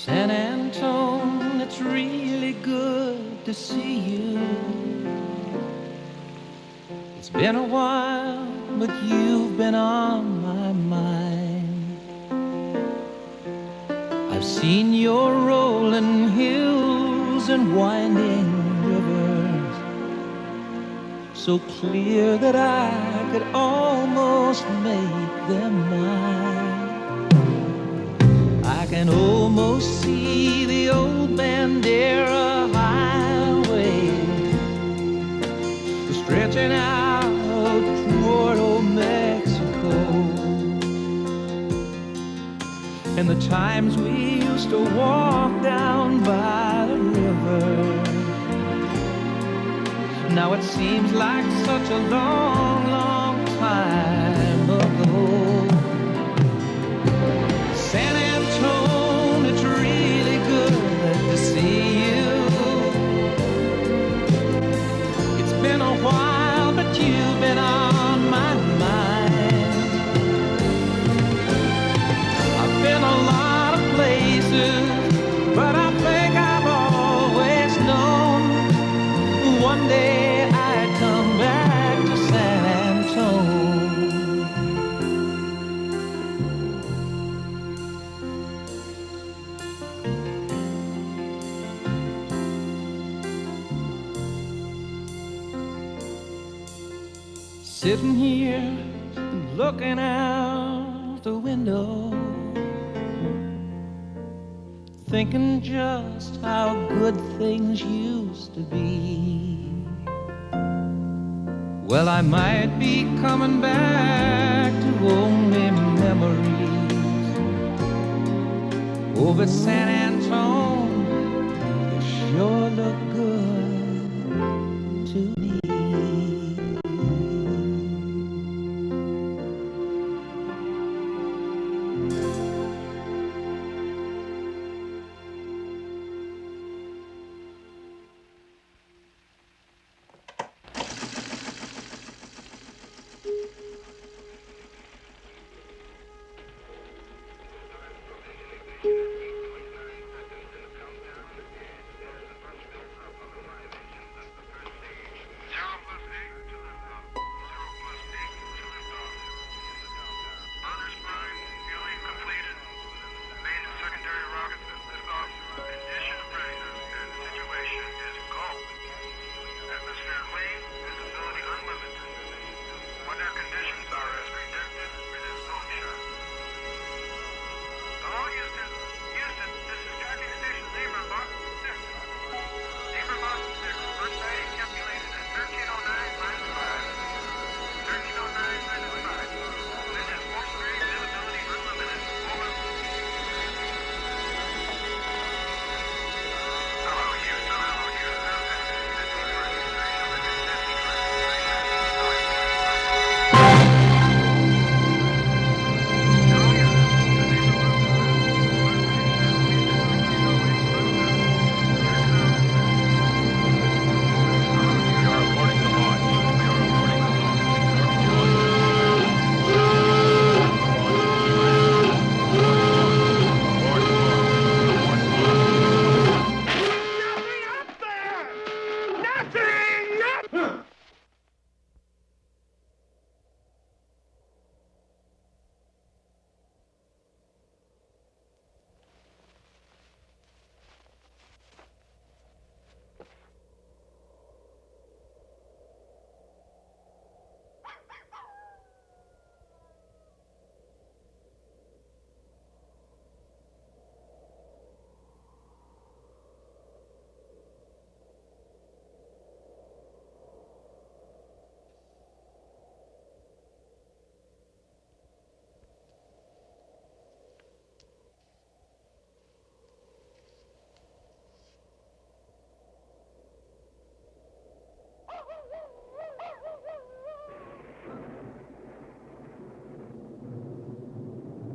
San Antone, it's really good to see you. It's been a while, but you've been on my mind. I've seen your rolling hills and winding rivers, so clear that I could almost make them mine. I can almost see the old Bandera highway stretching out toward old Mexico, and the times we used to walk down by the river. Now it seems like such a long, long time ago. San Antone, it's really good to see you. It's been a while, but you've been on my mind. I've been a lot of places, but I think I've always known one day I'd come back to San Antone. Sitting here and looking out the window, thinking just how good things used to be. Well, I might be coming back to only memories. Oh, but San Antone, it sure looked good to me.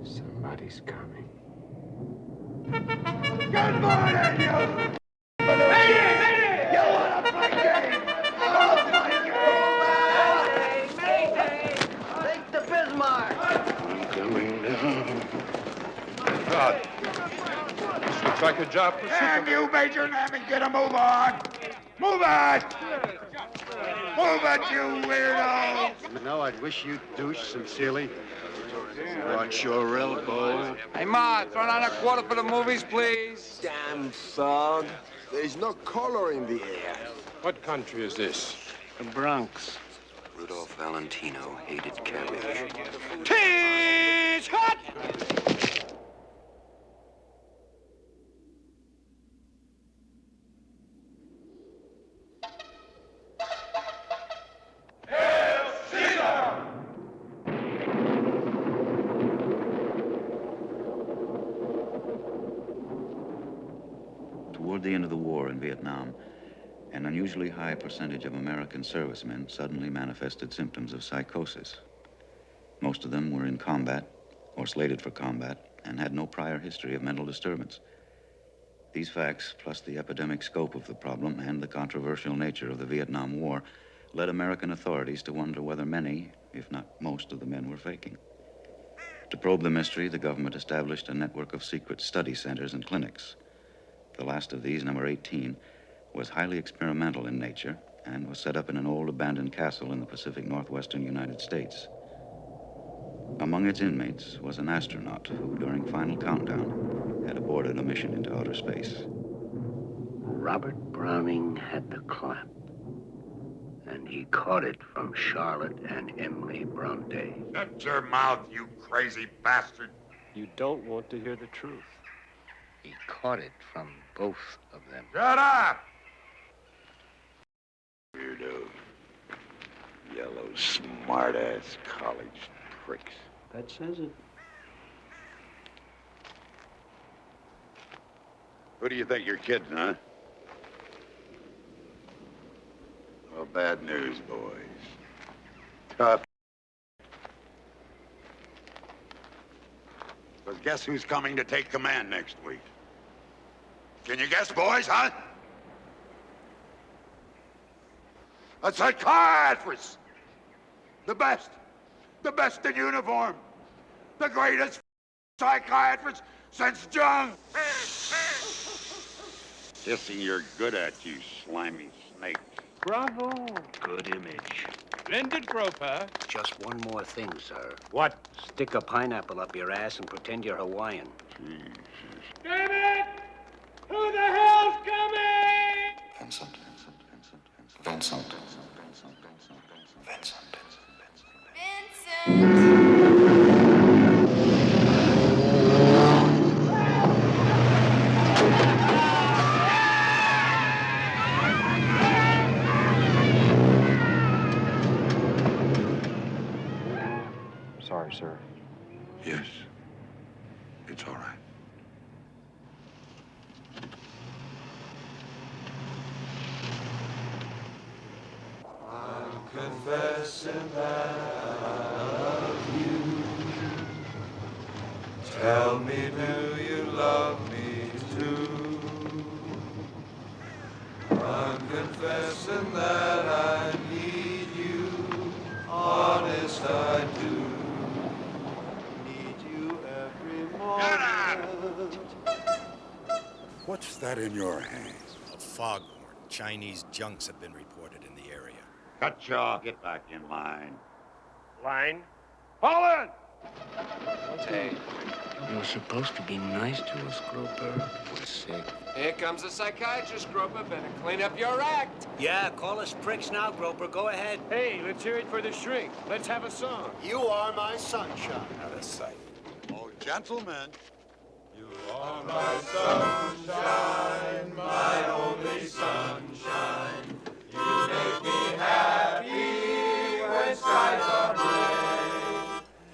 Somebody's coming. Good morning, you! Mayday! You wanna play game? I'll play game! Mayday! Take the Bismarck! I'm coming down. God. This looks like a job for Damn you, Major Navy, get a move on! Move it! Move it, you weirdo! No, I'd wish you'd douche sincerely. Watch your elbow. Hey, Ma, throw down a quarter for the movies, please. Damn thug. There's no color in the air. What country is this? The Bronx. Rudolph Valentino hated cabbage. Teach hut! Toward the end of the war in Vietnam, an unusually high percentage of American servicemen suddenly manifested symptoms of psychosis. Most of them were in combat or slated for combat and had no prior history of mental disturbance. These facts, plus the epidemic scope of the problem and the controversial nature of the Vietnam War, led American authorities to wonder whether many, if not most, of the men were faking. To probe the mystery, the government established a network of secret study centers and clinics. The last of these, number 18, was highly experimental in nature and was set up in an old abandoned castle in the Pacific Northwestern United States. Among its inmates was an astronaut who, during final countdown, had aborted a mission into outer space. Robert Browning had the clap, and he caught it from Charlotte and Emily Bronte. Shut your mouth, you crazy bastard! You don't want to hear the truth. He caught it from both of them. Shut up! Weirdo. Yellow, smart-ass college pricks. That says it. Who do you think you're kidding, huh? Well, bad news, boys. Tough. But guess who's coming to take command next week? Can you guess, boys, huh? A psychiatrist! The best in uniform! The greatest psychiatrist since Gunn! Guessing you're good at, you slimy snake. Bravo. Good image. Splendid groper. Just one more thing, sir. What? Stick a pineapple up your ass and pretend you're Hawaiian. Jesus. Damn it! Who the hell's coming? Vincent, Vincent, Vincent, Vincent, Vincent, Vincent, Vincent, Vincent, Vincent, Vincent. Sorry, sir. Yes. It's all right. I'm confessing that I love you. Tell me, do you love me too? I'm confessing that I need you. Honest, I do. Need you every moment. What's that in your hand? A foghorn. Chinese junks have been reported in the area. Cut jaw. Get back in line. Line? Fall in! Hey, You were supposed to be nice to us, Groper. We're sick. here comes the psychiatrist, Groper. Better clean up your act. Yeah, call us pricks now, Groper. Go ahead. Hey, let's hear it for the shrink. Let's have a song. You are my sunshine. Out of sight. Oh, gentlemen. You are my sunshine, my only sunshine. You make me happy when skies are gray.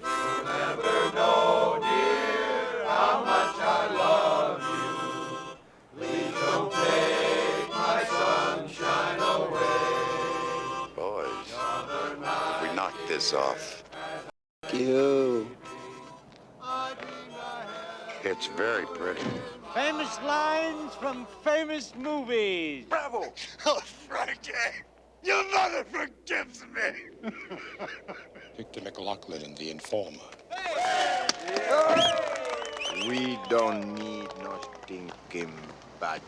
You'll never know, dear, how much I love you. Please don't take my sunshine away. Boys, we knocked this off. You. It's very pretty. Famous lines from famous movies. Bravo! Oh, Frankie, your mother forgives me. Victor McLaughlin and the Informer. We don't need no stinking badges.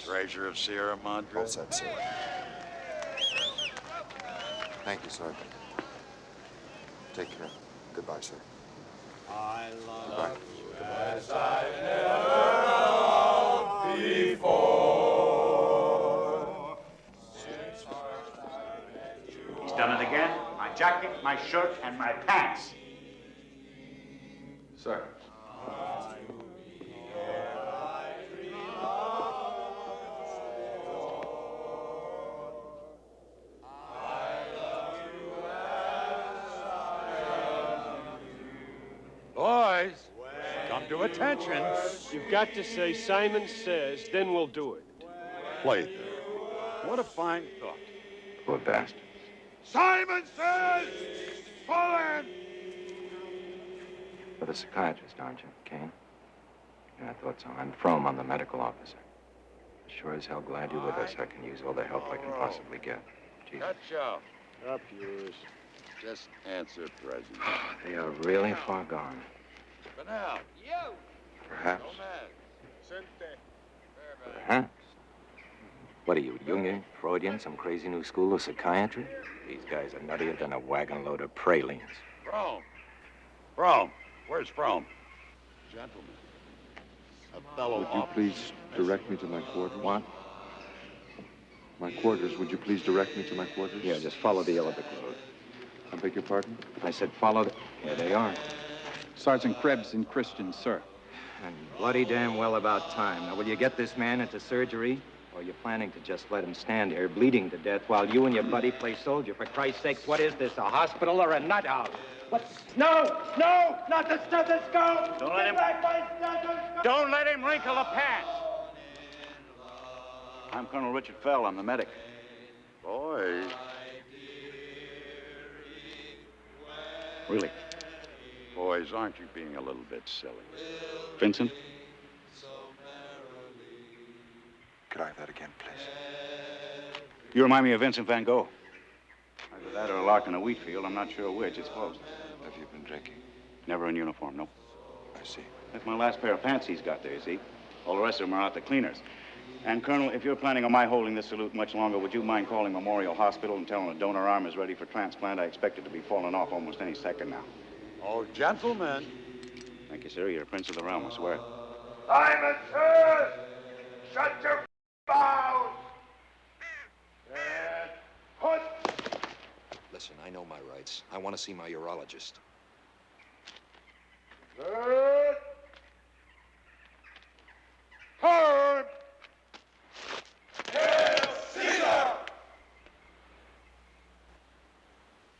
Treasure of Sierra Madre. All set, sir. Thank you, Sergeant. Take care. Goodbye, sir. I love Goodbye. you as I never loved before. He's done it again. My jacket, my shirt, and my pants. Sir. Boys, come to attention. You've got to say Simon says, then we'll do it. Play there. What a fine thought. Poor bastard. Simon says, fall in. You're the psychiatrist, aren't you, Kane? Yeah, I thought so. I'm Frome. I'm the medical officer. Sure as hell glad you're with us. I can use all the help I can possibly get. Jesus. Cut show. Up yours. Just answer, President. They are really far gone. Spinell. You. Perhaps. Gomez. Perhaps. What are you, Jungian, Freudian, some crazy new school of psychiatry? These guys are nuttier than a wagon load of pralines. Frome. Where's Frome? Gentlemen. A fellow Would you please direct me to my quarters? What? My quarters. Would you please direct me to my quarters? Yeah, just follow the yellow brick road. I beg your pardon? I said follow the... Here they are. Sergeant Krebs and Christian, sir. And bloody damn well about time. Now, will you get this man into surgery? Or are you planning to just let him stand here bleeding to death while you and your buddy play soldier? For Christ's sakes, what is this, a hospital or a nut house? What? No! No! Not the stethoscope! Don't let him... Don't let him wrinkle the pants! I'm Colonel Richard Fell. I'm the medic. Boys. Really? Boys, aren't you being a little bit silly? Vincent? Could I have that again, please? You remind me of Vincent van Gogh. Either that or a lark in a wheat field. I'm not sure which. It's close. Have you been drinking? Never in uniform, no. I see. That's my last pair of pants he's got there, you see? All the rest of them are out to cleaners. And, Colonel, if you're planning on my holding this salute much longer, would you mind calling Memorial Hospital and telling the donor arm is ready for transplant? I expect it to be falling off almost any second now. Oh, gentlemen. Thank you, sir. You're a prince of the realm, I swear. Simon says, shut your mouth. And put. Listen, I know my rights. I want to see my urologist. Good. Turn. Hail Caesar!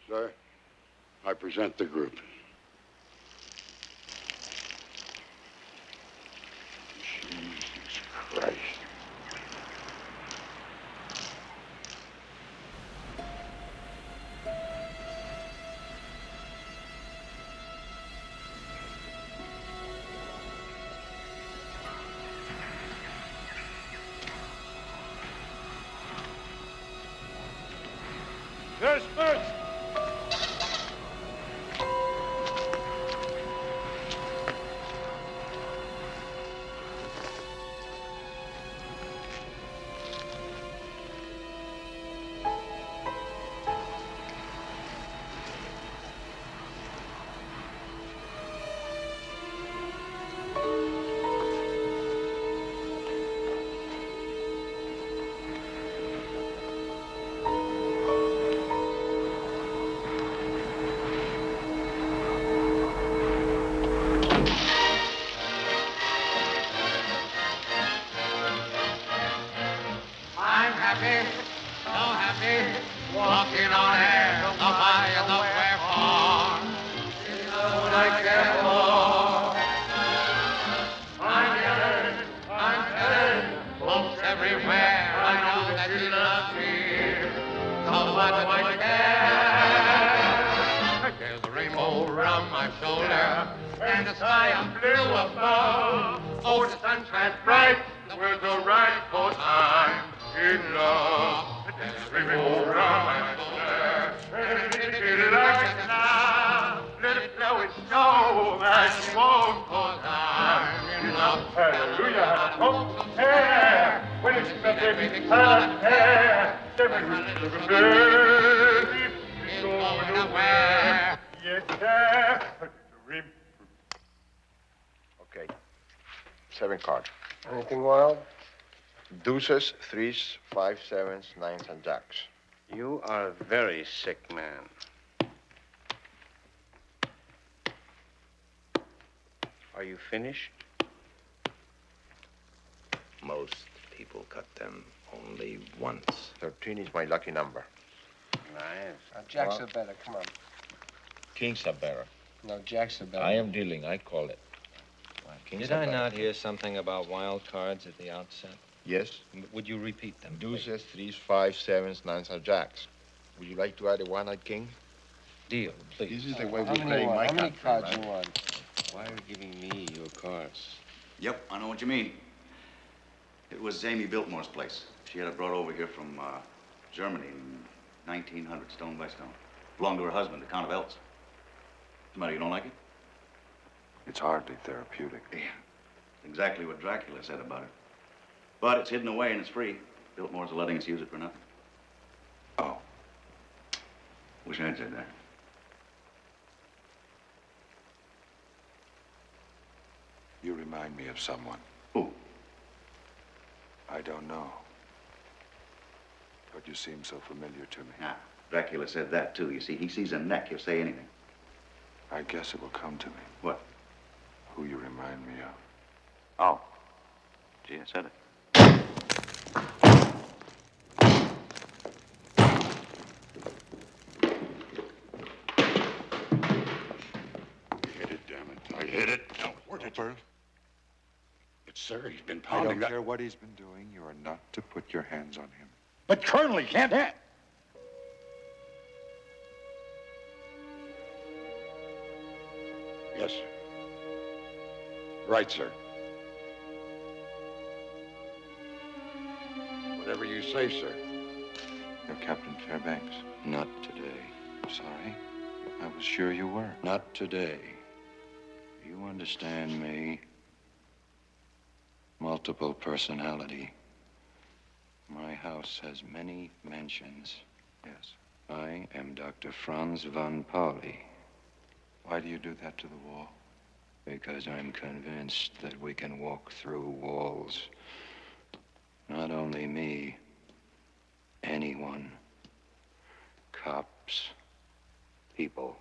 Sir, I present the group. Jesus Christ. Disperse! walking on air, the why and the wherefore. Is what I care for. I'm heaven, folks everywhere. I know that she loves me. So what do I care? There's a rainbow around my shoulder, and the sky I'm blue above. Oh, the sun shines bright, the words are right, 'cause I'm in love. There's a rainbow around my shoulder. Do you have a coat? Yeah. When it's the baby, go nowhere. Yes, sir. Okay. 7 cards. Anything wild? Deuces, threes, 5, 7s, 9s, and jacks. You are a very sick man. Are you finished? Most people cut them only once. 13 is my lucky number. Nice. Jacks are better. Come on. Kings are better. No, jacks are better. I am dealing. I call it. Kings Did are I better. not hear something about wild cards at the outset? Yes. Would you repeat them? Deuces, threes, 5, 7s, 9s, and jacks. Would you like to add a 1 at king? Deal, please. This is the way How we many play you in want? my How many country, cards right? you want? Why are you giving me your cards? Yep, I know what you mean. It was Amy Biltmore's place. She had it brought over here from Germany in 1900, stone by stone. Belonged to her husband, the Count of Eltz. What's the matter, you don't like it? It's hardly therapeutic. Yeah, exactly what Dracula said about it. But it's hidden away and it's free. Biltmore's are letting us use it for nothing. Oh. Wish I'd said that. You remind me of someone. Who? I don't know. But you seem so familiar to me. Ah, Dracula said that, too. You see, he sees a neck, he'll say anything. I guess it will come to me. What? Who you remind me of. Oh. Gee, I said it. Hit it, damn it. I hit it. No, where did you? But, sir, he's been I pounding don't that. care what he's been doing. You are not to put your hands on him. But, Colonel, he can't have. Yes, sir. Right, sir. Whatever you say, sir. You're Captain Fairbanks. Not today. Sorry. I was sure you were. Not today. You understand me? Multiple personality. My house has many mansions. Yes. I am Dr. Franz von Pauli. Why do you do that to the wall? Because I'm convinced that we can walk through walls. Not only me, anyone. Cops, people.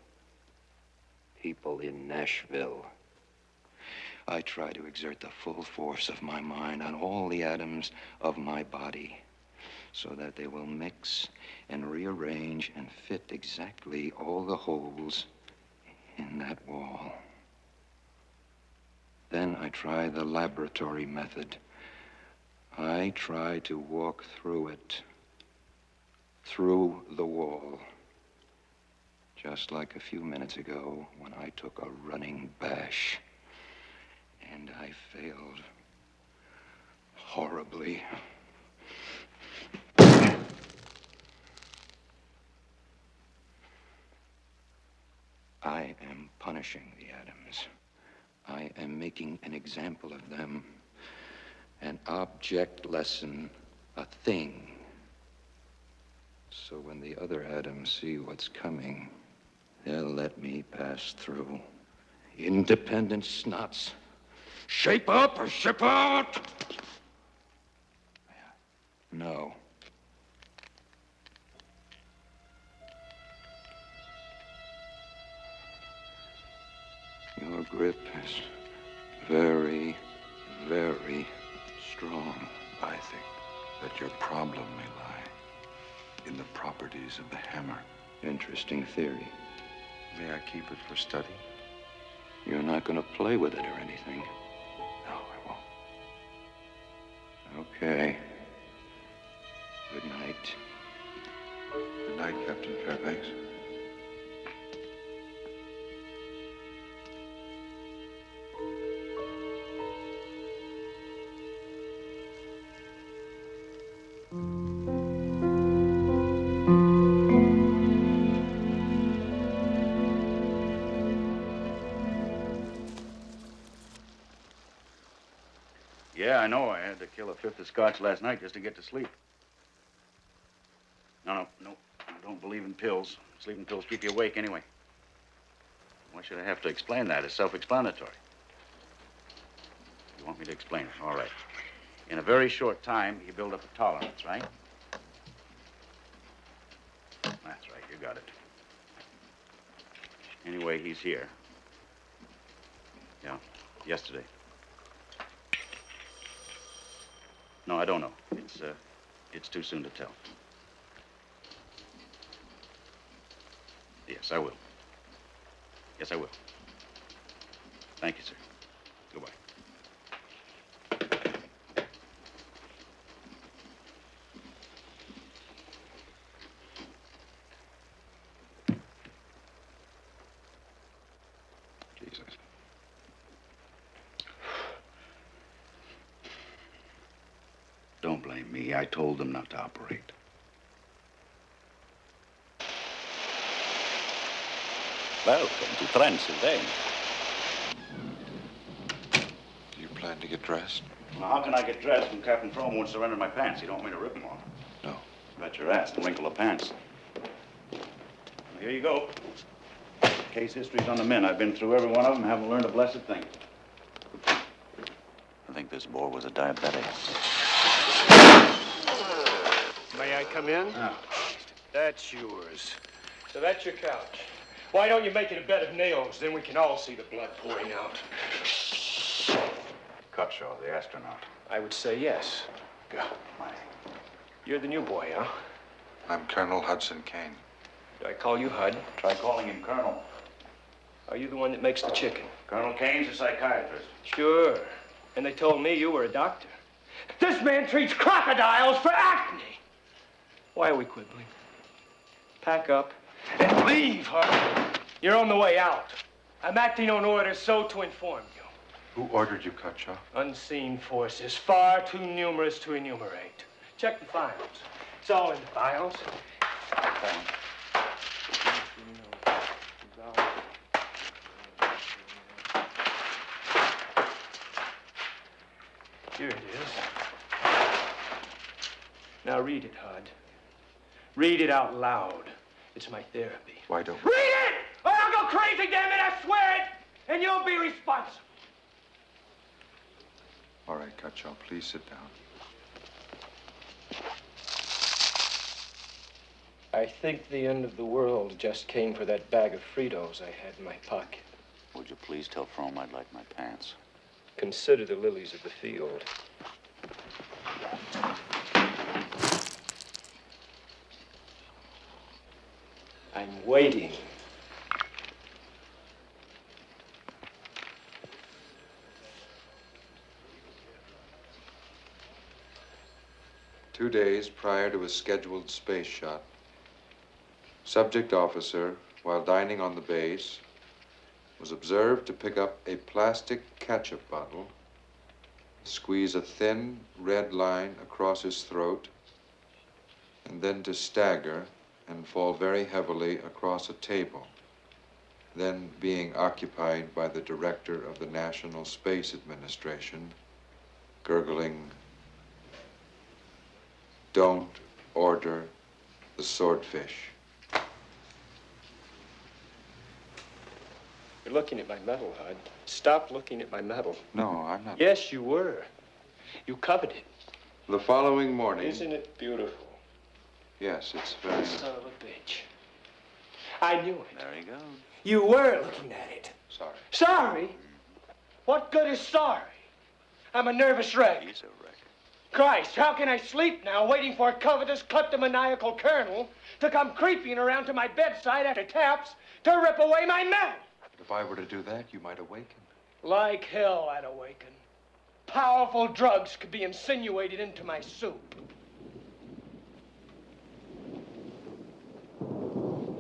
People in Nashville. I try to exert the full force of my mind on all the atoms of my body so that they will mix and rearrange and fit exactly all the holes in that wall. Then I try the laboratory method. I try to walk through it, through the wall. Just like a few minutes ago when I took a running bash. And I failed horribly. I am punishing the atoms. I am making an example of them. An object lesson, a thing. So when the other atoms see what's coming, they'll let me pass through. Independent snots. Shape up or ship out! No. Your grip is very, very strong. I think that your problem may lie in the properties of the hammer. Interesting theory. May I keep it for study? You're not going to play with it or anything. No, I won't. Okay. Good night. Good night, Captain Fairbanks. Yeah, I know. I had to kill a fifth of scotch last night just to get to sleep. No. I don't believe in pills. Sleeping pills keep you awake anyway. Why should I have to explain that? It's self-explanatory. You want me to explain it? All right. In a very short time, you build up a tolerance, right? That's right. You got it. Anyway, he's here. Yeah, yesterday. No, I don't know. It's too soon to tell. Yes, I will. Yes, I will. Thank you, sir. Goodbye. Jesus. Don't blame me. I told them not to operate. Welcome to Transylvania. Do you plan to get dressed? Now, how can I get dressed when Captain Frome won't surrender my pants? You don't want me to rip them off? No. Bet your ass and wrinkle the pants. Well, here you go. Case history's on the men. I've been through every one of them, haven't learned a blessed thing. I think this boy was a diabetic. May I come in? Ah. That's yours. So that's your couch. Why don't you make it a bed of nails? Then we can all see the blood pouring out. Cutshaw, the astronaut. I would say yes. God, my. You're the new boy, huh? I'm Colonel Hudson Kane. Do I call you Hud? Try calling him Colonel. Are you the one that makes the chicken? Colonel Kane's a psychiatrist. Sure. And they told me you were a doctor. This man treats crocodiles for acne. Why are we quibbling? Pack up and leave, Hud. You're on the way out. I'm acting on orders so to inform you. Who ordered you, Cutshaw? Unseen forces, far too numerous to enumerate. Check the files. It's all in the files. Here it is. Now read it, Hud. Read it out loud. It's my therapy. Why don't Read it! Or I'll go crazy, damn it, I swear it! And you'll be responsible. All right, Cutshaw, please sit down. I think the end of the world just came for that bag of Fritos I had in my pocket. Would you please tell Frome I'd like my pants? Consider the lilies of the field. I'm waiting. Two days prior to his scheduled space shot, subject officer, while dining on the base, was observed to pick up a plastic ketchup bottle, squeeze a thin red line across his throat, and then to stagger and fall very heavily across a table, then being occupied by the director of the National Space Administration, gurgling, "Don't order the swordfish." You're looking at my medal, Hud. Stop looking at my medal. No, I'm not. Yes, you were. You coveted it. The following morning. Isn't it beautiful? Yes, it's very. Son of a bitch. I knew it. There you go. You were looking at it. Sorry. Sorry? What good is sorry? I'm a nervous wreck. He's a wreck. Christ, how can I sleep now waiting for a covetous, kleptomaniacal colonel to come creeping around to my bedside after taps to rip away my medal? If I were to do that, you might awaken. Like hell, I'd awaken. Powerful drugs could be insinuated into my soup.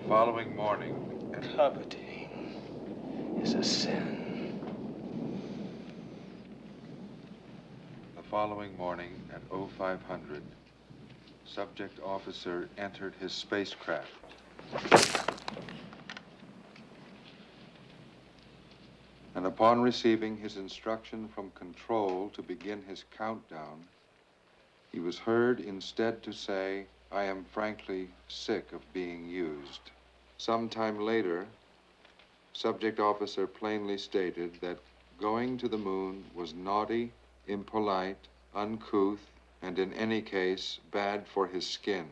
Following morning. Coveting is a sin. The following morning at 0500, subject officer entered his spacecraft. And upon receiving his instruction from control to begin his countdown, he was heard instead to say, "I am frankly sick of being used." Sometime later, subject officer plainly stated that going to the moon was naughty, impolite, uncouth, and in any case, bad for his skin.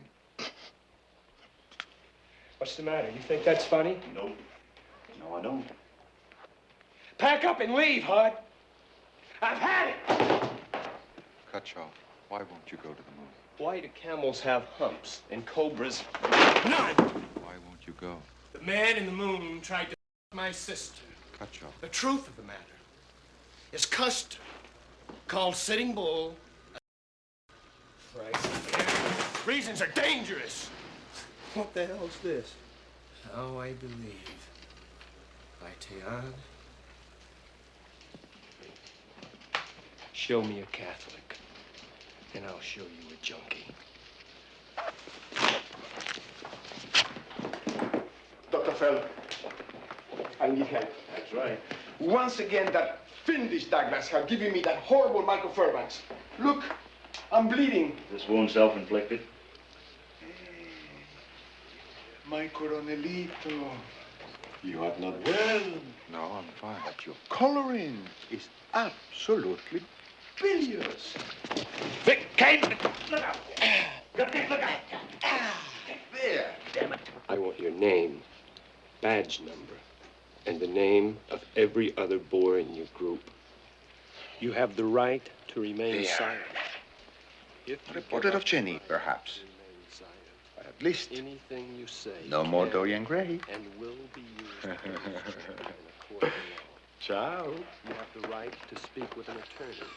What's the matter? You think that's funny? No. No, I don't. Pack up and leave, Hud. I've had it. Cutchaw, why won't you go to the moon? Why do camels have humps and cobras none? Why won't you go? The man in the moon tried to my sister. Cutchaw. The truth of the matter is Custer, called Sitting Bull. Right. Reasons are dangerous. What the hell's this? How I Believe by Teilhard. Show me a Catholic, and I'll show you a junkie. Dr. Fell, I need help. That's right. Once again, that fiendish Douglas have given me that horrible microfervence. Look, I'm bleeding. This wound self-inflicted? My coronelito, you are not well. No, I'm fine. But your coloring is absolutely bilious. Vic, Kane! Look out! Look out! There. Damn it. I want your name, badge number, and the name of every other boy in your group. You have the right to remain silent. Reported of Jenny, perhaps. At least. Anything you say. No more Dorian Gray. And will be used in a court of law. Ciao. You have the right to speak with an attorney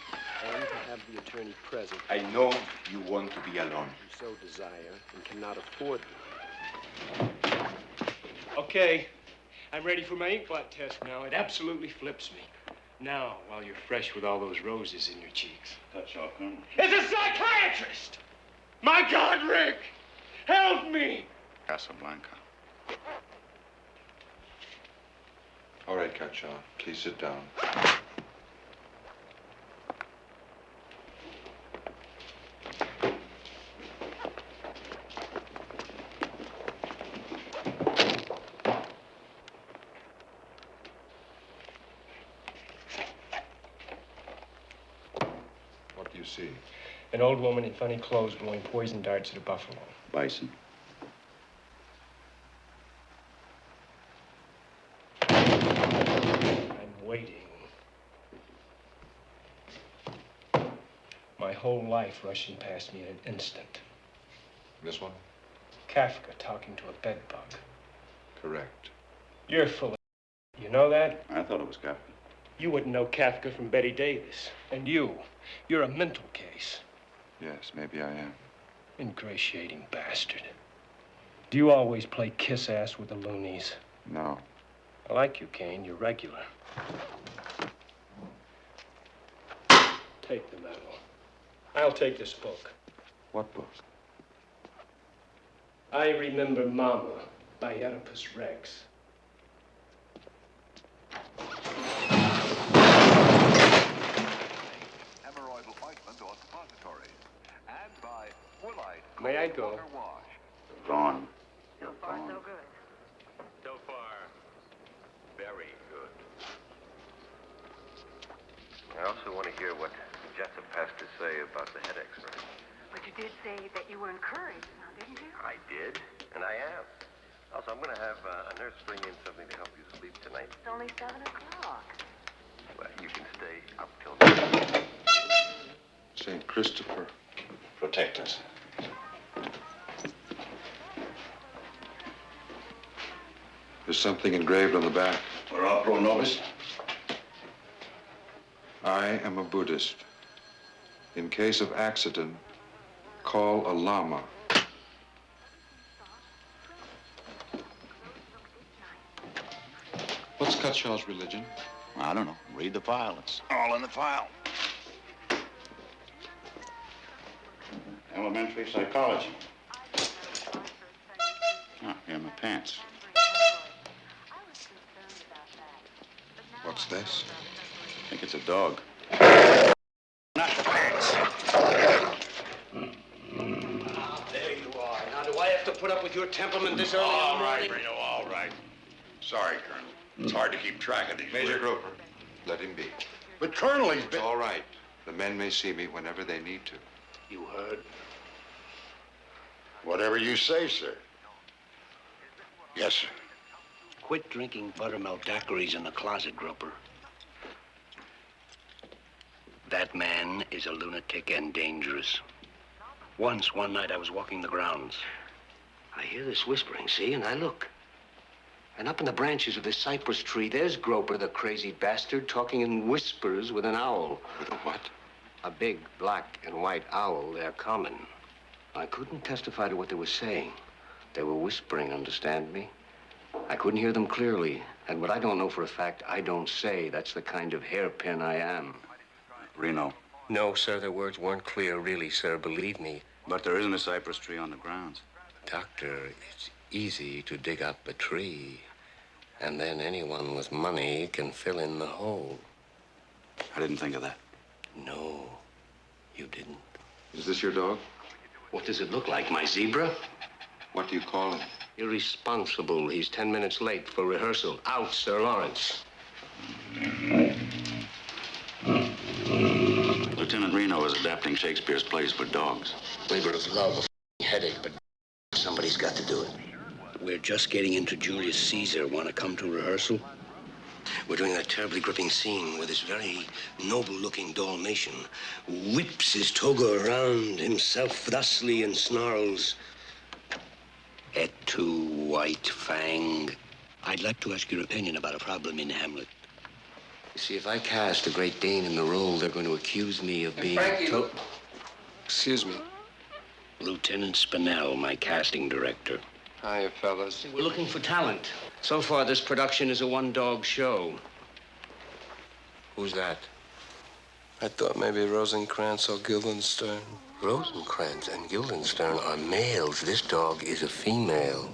and to have the attorney present. I know you want to be alone. You so desire and cannot afford them. Okay, I'm ready for my ink blot test now. It absolutely flips me. Now, while you're fresh with all those roses in your cheeks. Touch off, Colonel. It's a psychiatrist! My God, Rick! Help me! Casablanca. All right, Cutchaw, please sit down. What do you see? An old woman in funny clothes blowing poison darts at a buffalo. Bison. I'm waiting. My whole life rushing past me in an instant. This one? Kafka talking to a bedbug. Correct. You're full of... You know that? I thought it was Kafka. You wouldn't know Kafka from Betty Davis. And you're a mental case. Yes, maybe I am. Ingratiating bastard. Do you always play kiss-ass with the loonies? No. I like you, Kane. You're regular. Take the medal. I'll take this book. What book? I Remember Mama by Oedipus Rex. Hemorrhoidal ointment or suppositories. And by Woolite. May I go? Wash. Gone. So far, so good. So far, very good. I also want to hear what Jessup has to say about the head x-ray. But you did say that you were encouraged, now, didn't you? I did, and I am. Also, I'm going to have a nurse bring in something to help you sleep tonight. It's only 7 o'clock. Well, you can stay up till then. St. Christopher. Protect us. There's something engraved on the back. We're all pro nobis. I am a Buddhist. In case of accident, call a lama. What's Cutshaw's religion? I don't know. Read the file. It's all in the file. Elementary psychology. Ah, here are my pants. What What's this? I think it's a dog. Not pants. There you are. Now, do I have to put up with your temperament this early in the morning? Reno, all right. Sorry, Colonel. It's hard to keep track of these. Major Groper, let him be. But Colonel, he's It's all right. The men may see me whenever they need to. You heard? Whatever you say, sir. Yes, sir. Quit drinking buttermilk daiquiris in the closet, Groper. That man is a lunatic and dangerous. One night, I was walking the grounds. I hear this whispering, see, and I look. And up in the branches of this cypress tree, there's Groper, the crazy bastard, talking in whispers with an owl. With a what? A big black and white owl. They're common. I couldn't testify to what they were saying. They were whispering, understand me? I couldn't hear them clearly. And what I don't know for a fact, I don't say. That's the kind of hairpin I am. Reno. No, sir, the words weren't clear, really, sir. Believe me. But there isn't a cypress tree on the grounds. Doctor, it's easy to dig up a tree. And then anyone with money can fill in the hole. I didn't think of that. No, you didn't. Is this your dog? What does it look like, my zebra? What do you call him? Irresponsible. He's 10 minutes late for rehearsal. Out, Sir Lawrence. Lieutenant Reno is adapting Shakespeare's plays for dogs. Labor of love, a headache, but somebody's got to do it. We're just getting into Julius Caesar. Want to come to rehearsal? We're doing that terribly gripping scene where this very noble-looking Dalmatian whips his toga around himself thusly and snarls, "Et tu, white fang." I'd like to ask your opinion about a problem in Hamlet. You see, if I cast a Great Dane in the role, they're going to accuse me of being... Excuse me. Lieutenant Spinell, my casting director. Hiya, fellas. We're looking for talent. So far, this production is a one-dog show. Who's that? I thought maybe Rosencrantz or Guildenstern. Rosencrantz and Guildenstern are males. This dog is a female.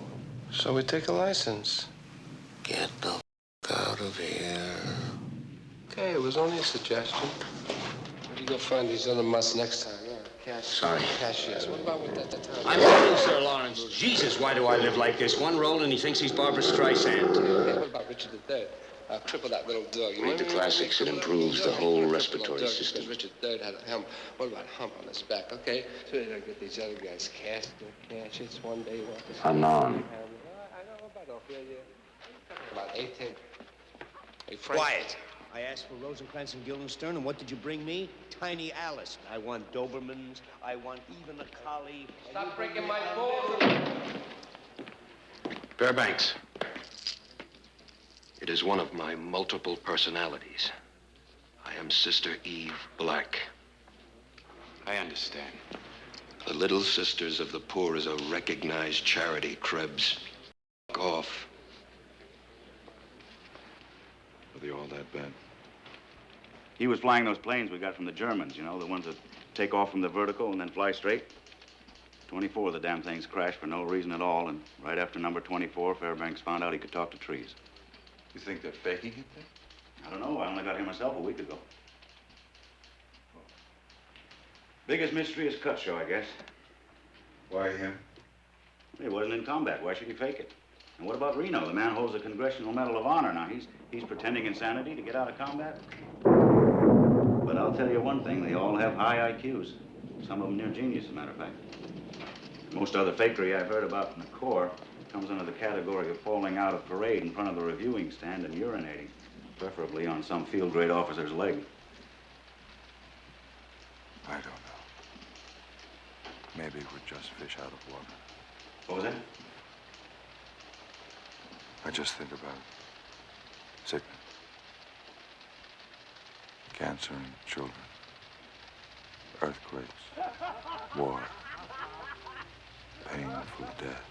So we take a license. Get the out of here. Okay, it was only a suggestion. Where you go find these other mutts next time? Sorry. Cashiers. What about with that time? I'm through, Sir Lawrence. Jesus, why do I live like this? One role and he thinks he's Barbara Streisand. Hey, what about Richard III? Cripple that little dog. You Read the classics. It improves the whole respiratory because system. Richard III had a helmet. What about hump on his back? Okay, so they don't get these other guys cast their cash. One day you want to... Anon. I know about all. About 18. Hey, Frank. Quiet. I asked for Rosencrantz and Guildenstern, and what did you bring me? Tiny Alice. I want Dobermans. I want even a collie. Stop breaking my balls. Fairbanks. It is one of my multiple personalities. I am Sister Eve Black. I understand. The Little Sisters of the Poor is a recognized charity, Krebs. F*** off. Are they all that bad? He was flying those planes we got from the Germans, you know, the ones that take off from the vertical and then fly straight. 24 of the damn things crashed for no reason at all, and right after number 24, Fairbanks found out he could talk to trees. You think they're faking it then? I don't know. I only got here myself a week ago. Biggest mystery is Cutshaw, I guess. Why him? He wasn't in combat. Why should he fake it? And what about Reno? The man holds the Congressional Medal of Honor. Now, he's pretending insanity to get out of combat. But I'll tell you one thing. They all have high IQs. Some of them near genius, as a matter of fact. Most other fakery I've heard about in the Corps comes under the category of falling out of parade in front of the reviewing stand and urinating, preferably on some field-grade officer's leg. I don't know. Maybe we're just fish out of water. What was that? I just think about sickness, cancer in children, earthquakes, war, painful death.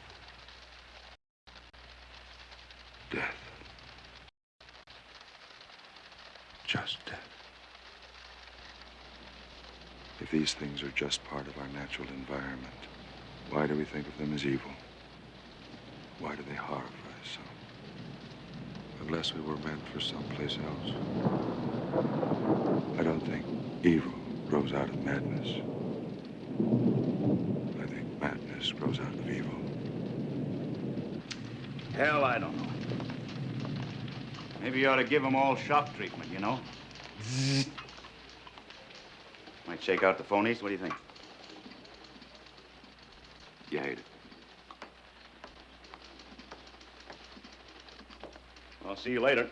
Death. Just death. If these things are just part of our natural environment, why do we think of them as evil? Why do they horrify us so? Are unless we were meant for someplace else. I don't think evil grows out of madness. I think madness grows out of evil. Hell, I don't know. Maybe you ought to give them all shock treatment, you know? Might shake out the phonies. What do you think? You hate it. I'll see you later.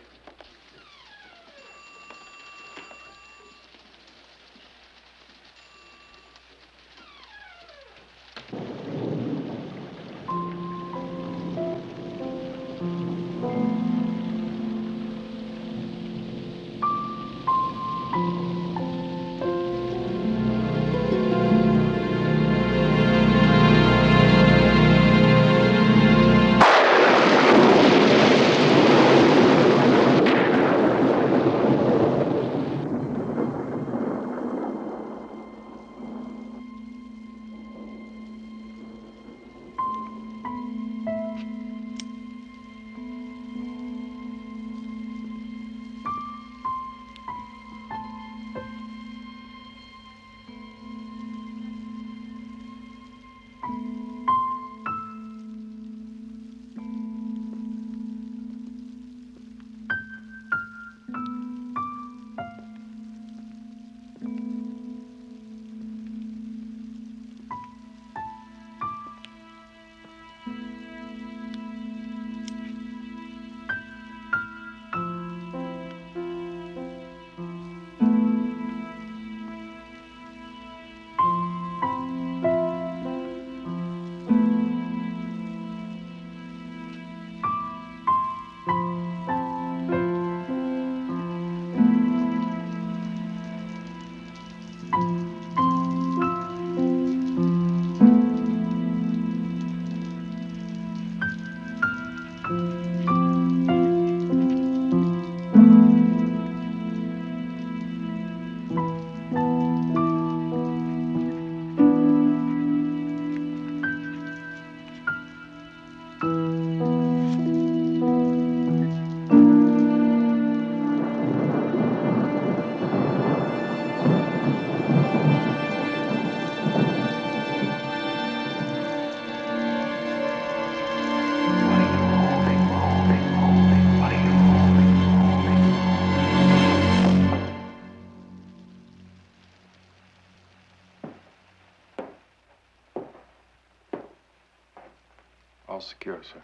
All secure, sir.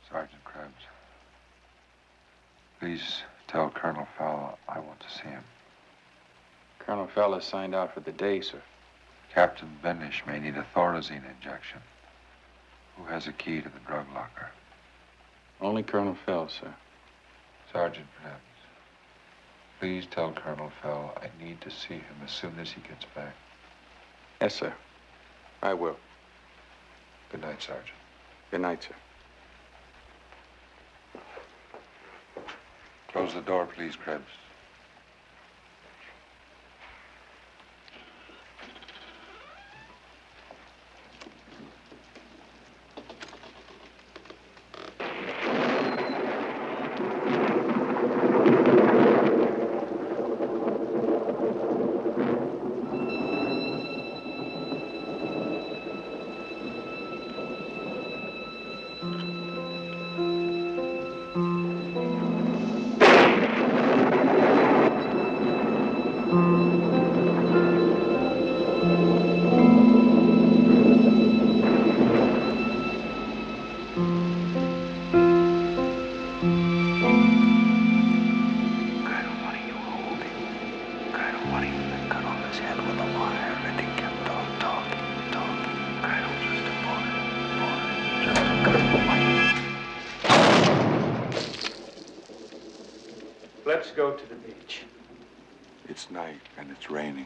Sergeant Krebs, please tell Colonel Fell I want to see him. Colonel Fell is signed out for the day, sir. Captain Benish may need a Thorazine injection. Who has a key to the drug locker? Only Colonel Fell, sir. Sergeant Krebs, please tell Colonel Fell I need to see him as soon as he gets back. Yes, sir. I will. Good night, Sergeant. Good night, sir. Close the door, please, Krebs. Let's go to the beach. It's night and it's raining.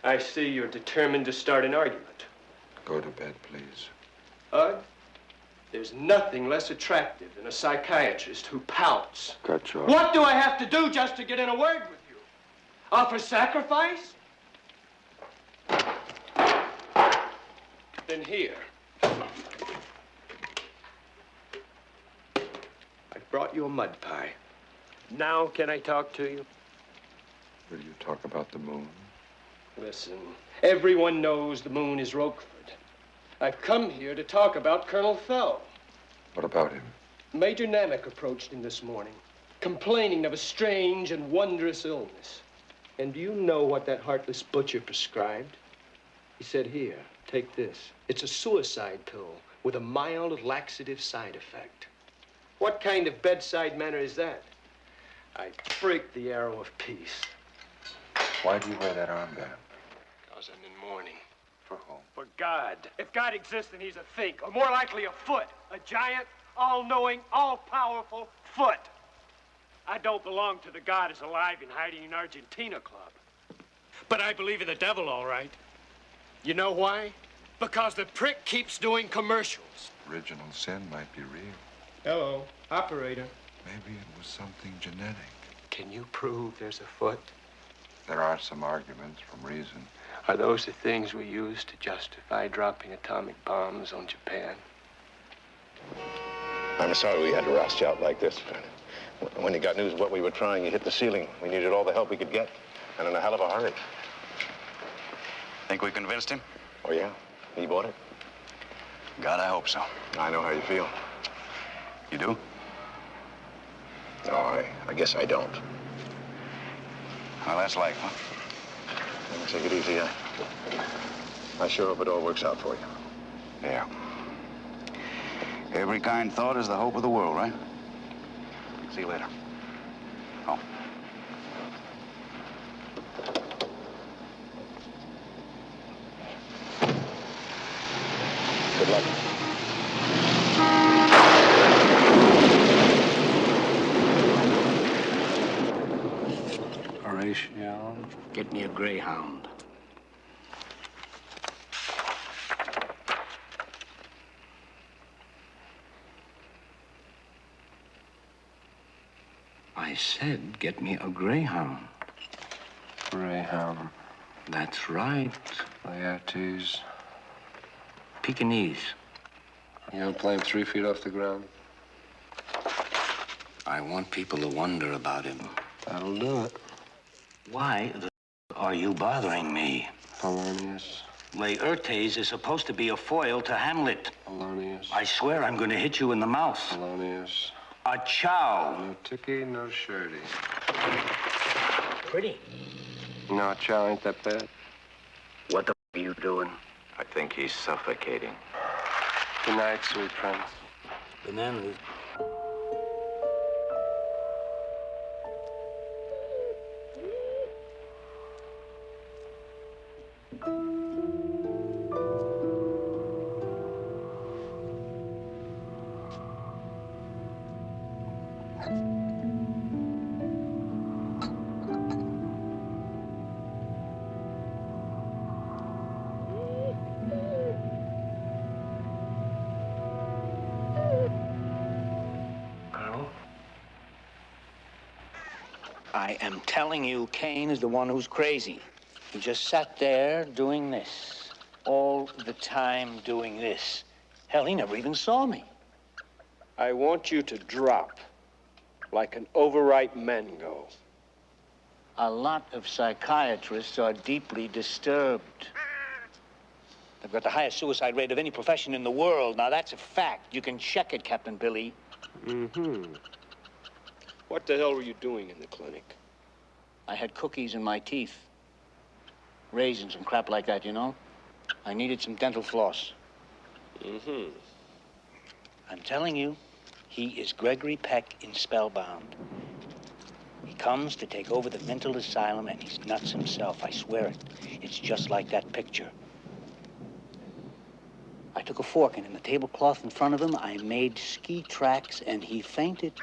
I see you're determined to start an argument. Go to bed, please. There's nothing less attractive than a psychiatrist who pouts. Cut you off. What do I have to do just to get in a word with you? Offer sacrifice? Then here, I brought you a mud pie. Now can I talk to you? Will you talk about the moon? Listen, everyone knows the moon is Roquefort. I've come here to talk about Colonel Fell. What about him? Major Namek approached him this morning, complaining of a strange and wondrous illness. And do you know what that heartless butcher prescribed? He said, here, take this. It's a suicide pill with a mild laxative side effect. What kind of bedside manner is that? I break the arrow of peace. Why do you wear that armband? Because I'm in mourning. For whom? For God. If God exists, then he's a think, or more likely a foot. A giant, all-knowing, all-powerful foot. I don't belong to the God is alive and hiding in Argentina club. But I believe in the devil, all right. You know why? Because the prick keeps doing commercials. Original sin might be real. Hello, operator. Maybe it was something genetic. Can you prove there's a foot? There are some arguments from reason. Are those the things we use to justify dropping atomic bombs on Japan? I'm sorry we had to roust you out like this. When you got news of what we were trying, you hit the ceiling. We needed all the help we could get, and in a hell of a hurry. Think we convinced him? Oh, yeah? He bought it? God, I hope so. I know how you feel. You do? No, I guess I don't. Well, that's life, huh? Take it easy. I sure hope it all works out for you. Yeah. Every kind thought is the hope of the world, right? See you later. Oh. Good luck. Horatio, get me a Greyhound. I said, get me a Greyhound. Greyhound. That's right. Laertes. Pekingese. You don't play him 3 feet off the ground? I want people to wonder about him. That'll do it. Why the are you bothering me? Polonius. Laertes is supposed to be a foil to Hamlet. Polonius. I swear I'm going to hit you in the mouth. Polonius. A chow. No ticky, no shirty. Pretty. No, chow ain't that bad. What the are you doing? I think he's suffocating. Good night, sweet friends. Bananas. I am telling you, Kane is the one who's crazy. He just sat there doing this. All the time doing this. Hell, he never even saw me. I want you to drop like an overripe mango. A lot of psychiatrists are deeply disturbed. They've got the highest suicide rate of any profession in the world. Now, that's a fact. You can check it, Captain Billy. Mm-hmm. What the hell were you doing in the clinic? I had cookies in my teeth. Raisins and crap like that, you know? I needed some dental floss. Mm-hmm. I'm telling you, he is Gregory Peck in Spellbound. He comes to take over the mental asylum, and he's nuts himself, I swear it. It's just like that picture. I took a fork, and in the tablecloth in front of him, I made ski tracks, and he fainted.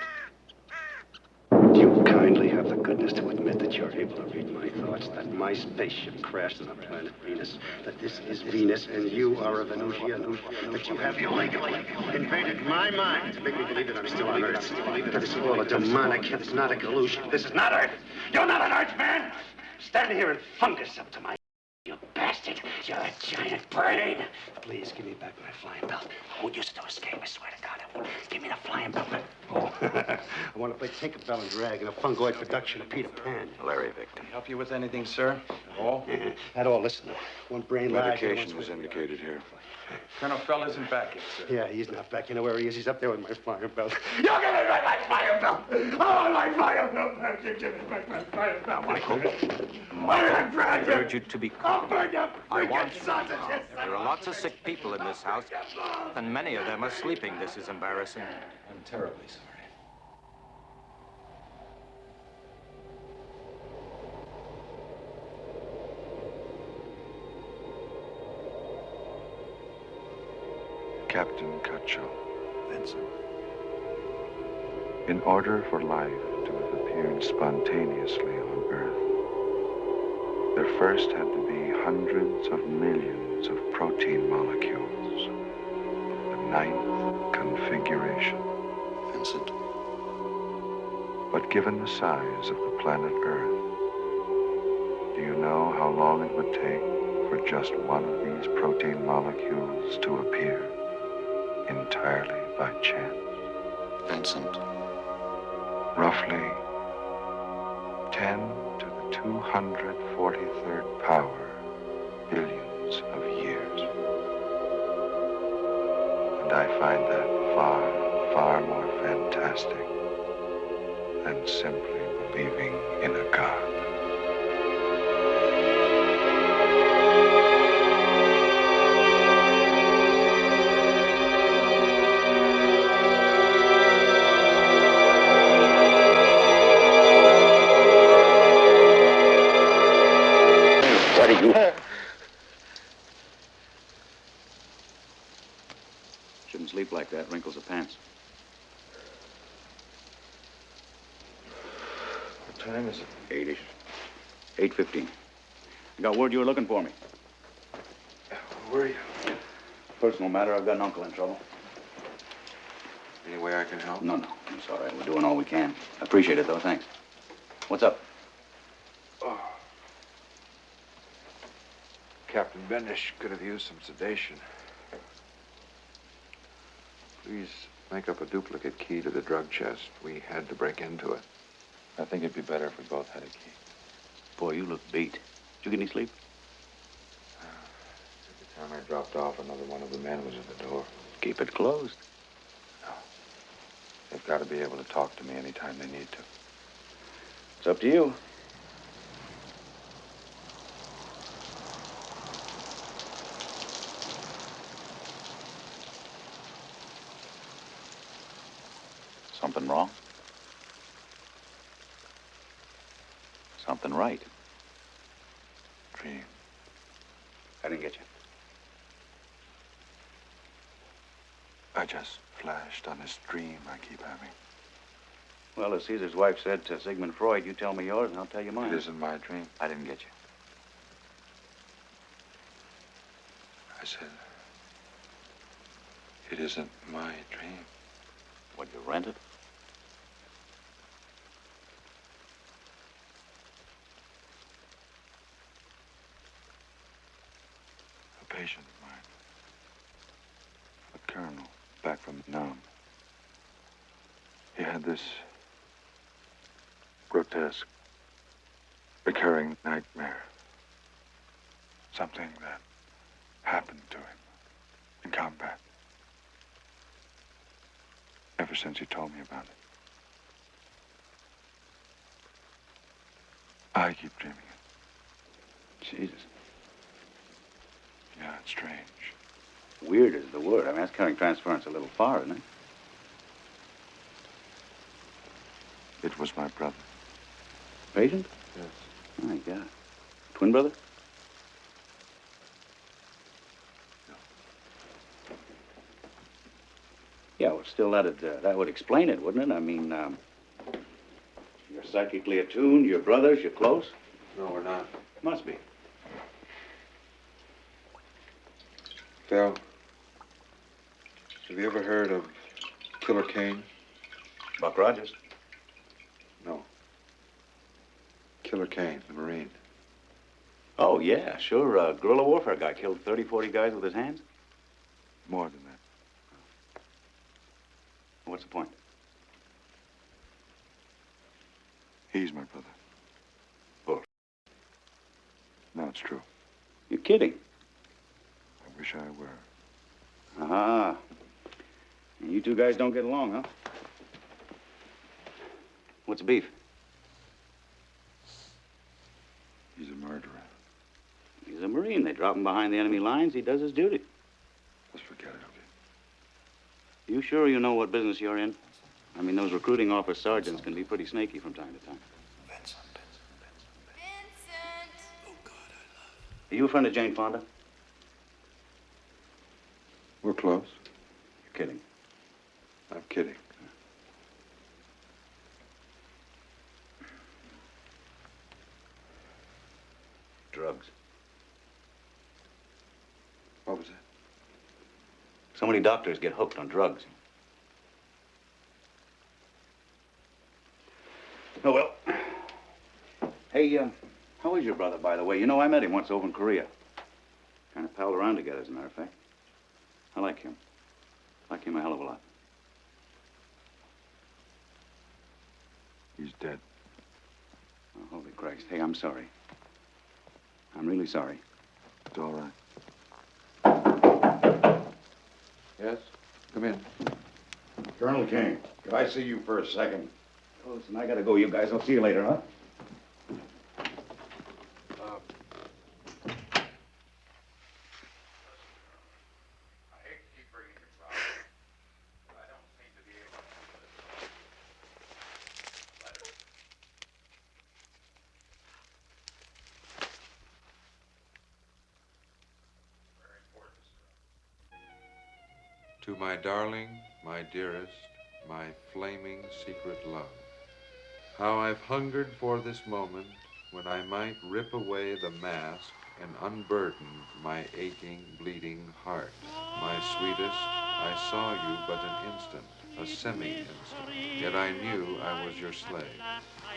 Do you kindly have the goodness to admit that you're able to read my thoughts, that my spaceship crashed on the planet Venus, that this is Venus and you are a Venusian, that you have illegally invaded my mind to make me believe that I'm still on Earth, that it's all a demonic, hypnotic illusion. This is not Earth. You're not on Earth, man! Stand here and fungus up to my... bastard. You're a giant brain. Please give me back my flying belt. I won't use it to escape. I swear to God, I won't. Give me the flying belt. Oh, I want to play Tinkerbell and Drag in a fungoid production of Peter Pan. Larry Victor. Help you with anything, sir? At all? At all. Listen, one brain lag. Medication was indicated here. Colonel Fell isn't back yet, sir. Yeah, he's not back. You know where he is? He's up there with my flying belt. You give me back my flying belt! I want my flying belt back. You give me back my flying belt. Michael, I urge you to be I'll calm. burn you. I want you sausages. There are lots of sick people in this house, and many of them are sleeping. This is embarrassing. I'm terribly sorry. Captain Cutcho. Vincent. In order for life to have appeared spontaneously on Earth, there first had to be hundreds of millions of protein molecules. The ninth configuration. Vincent. But given the size of the planet Earth, do you know how long it would take for just one of these protein molecules to appear entirely by chance? Vincent. Roughly 10 to the 243rd power billions of years. And I find that far, far more fantastic than simply believing in a God. What are you? Shouldn't sleep like that. Wrinkles the pants. What time is it? 8-ish. 8:15. I got word you were looking for me. Where are you? Personal matter. I've got an uncle in trouble. Any way I can help? No. It's all right. We're doing all we can. I appreciate it, though. Thanks. What's up? Captain Bendish could have used some sedation. Please make up a duplicate key to the drug chest. We had to break into it. I think it'd be better if we both had a key. Boy, you look beat. Did you get any sleep? Every time I dropped off, another one of the men was at the door. Keep it closed. No. They've got to be able to talk to me anytime they need to. It's up to you. Something wrong? Something right? Dream. I didn't get you. I just flashed on this dream I keep having. Well, as Caesar's wife said to Sigmund Freud, you tell me yours and I'll tell you mine. It isn't my dream. I didn't get you. I said, it isn't my dream. What, you rented? A patient of mine. A colonel back from Nam. He had this grotesque, recurring nightmare. Something that happened to him in combat. Ever since he told me about it. I keep dreaming it. Jesus. Yeah, it's strange. Weird is the word. I mean, that's carrying transference a little far, isn't it? It was my brother. Patient? Yes. My God. Twin brother? Yeah, well, still, that would explain it, wouldn't it? I mean, you're psychically attuned, you're brothers, you're close. No, we're not. Must be. Phil, have you ever heard of Killer Kane? Buck Rogers? No. Killer Kane, the Marine. Oh, yeah, sure. Guerrilla warfare guy killed 30, 40 guys with his hands? More than that. What's the point? He's my brother. Bull. No, it's true. You're kidding. I wish I were. Ah. And you two guys don't get along, huh? What's the beef? He's a murderer. He's a Marine. They drop him behind the enemy lines. He does his duty. Let's forget it, okay? You sure you know what business you're in? I mean, those recruiting office sergeants can be pretty snaky from time to time. Vincent. Oh, God, I love you. Are you a friend of Jane Fonda? We're close. You're kidding. I'm kidding. Drugs. What was that? So many doctors get hooked on drugs. Oh, well. Hey, how is your brother, by the way? You know, I met him once over in Korea. Kind of palled around together, as a matter of fact. I like him. Like him a hell of a lot. He's dead. Oh, holy Christ. Hey, I'm sorry. I'm really sorry. It's all right. Yes? Come in. Colonel King, could I see you for a second? Oh, listen, I gotta go, you guys. I'll see you later, huh? To my darling, my dearest, my flaming secret love, how I've hungered for this moment when I might rip away the mask and unburden my aching, bleeding heart. My sweetest, I saw you but an instant, a semi-instant, yet I knew I was your slave.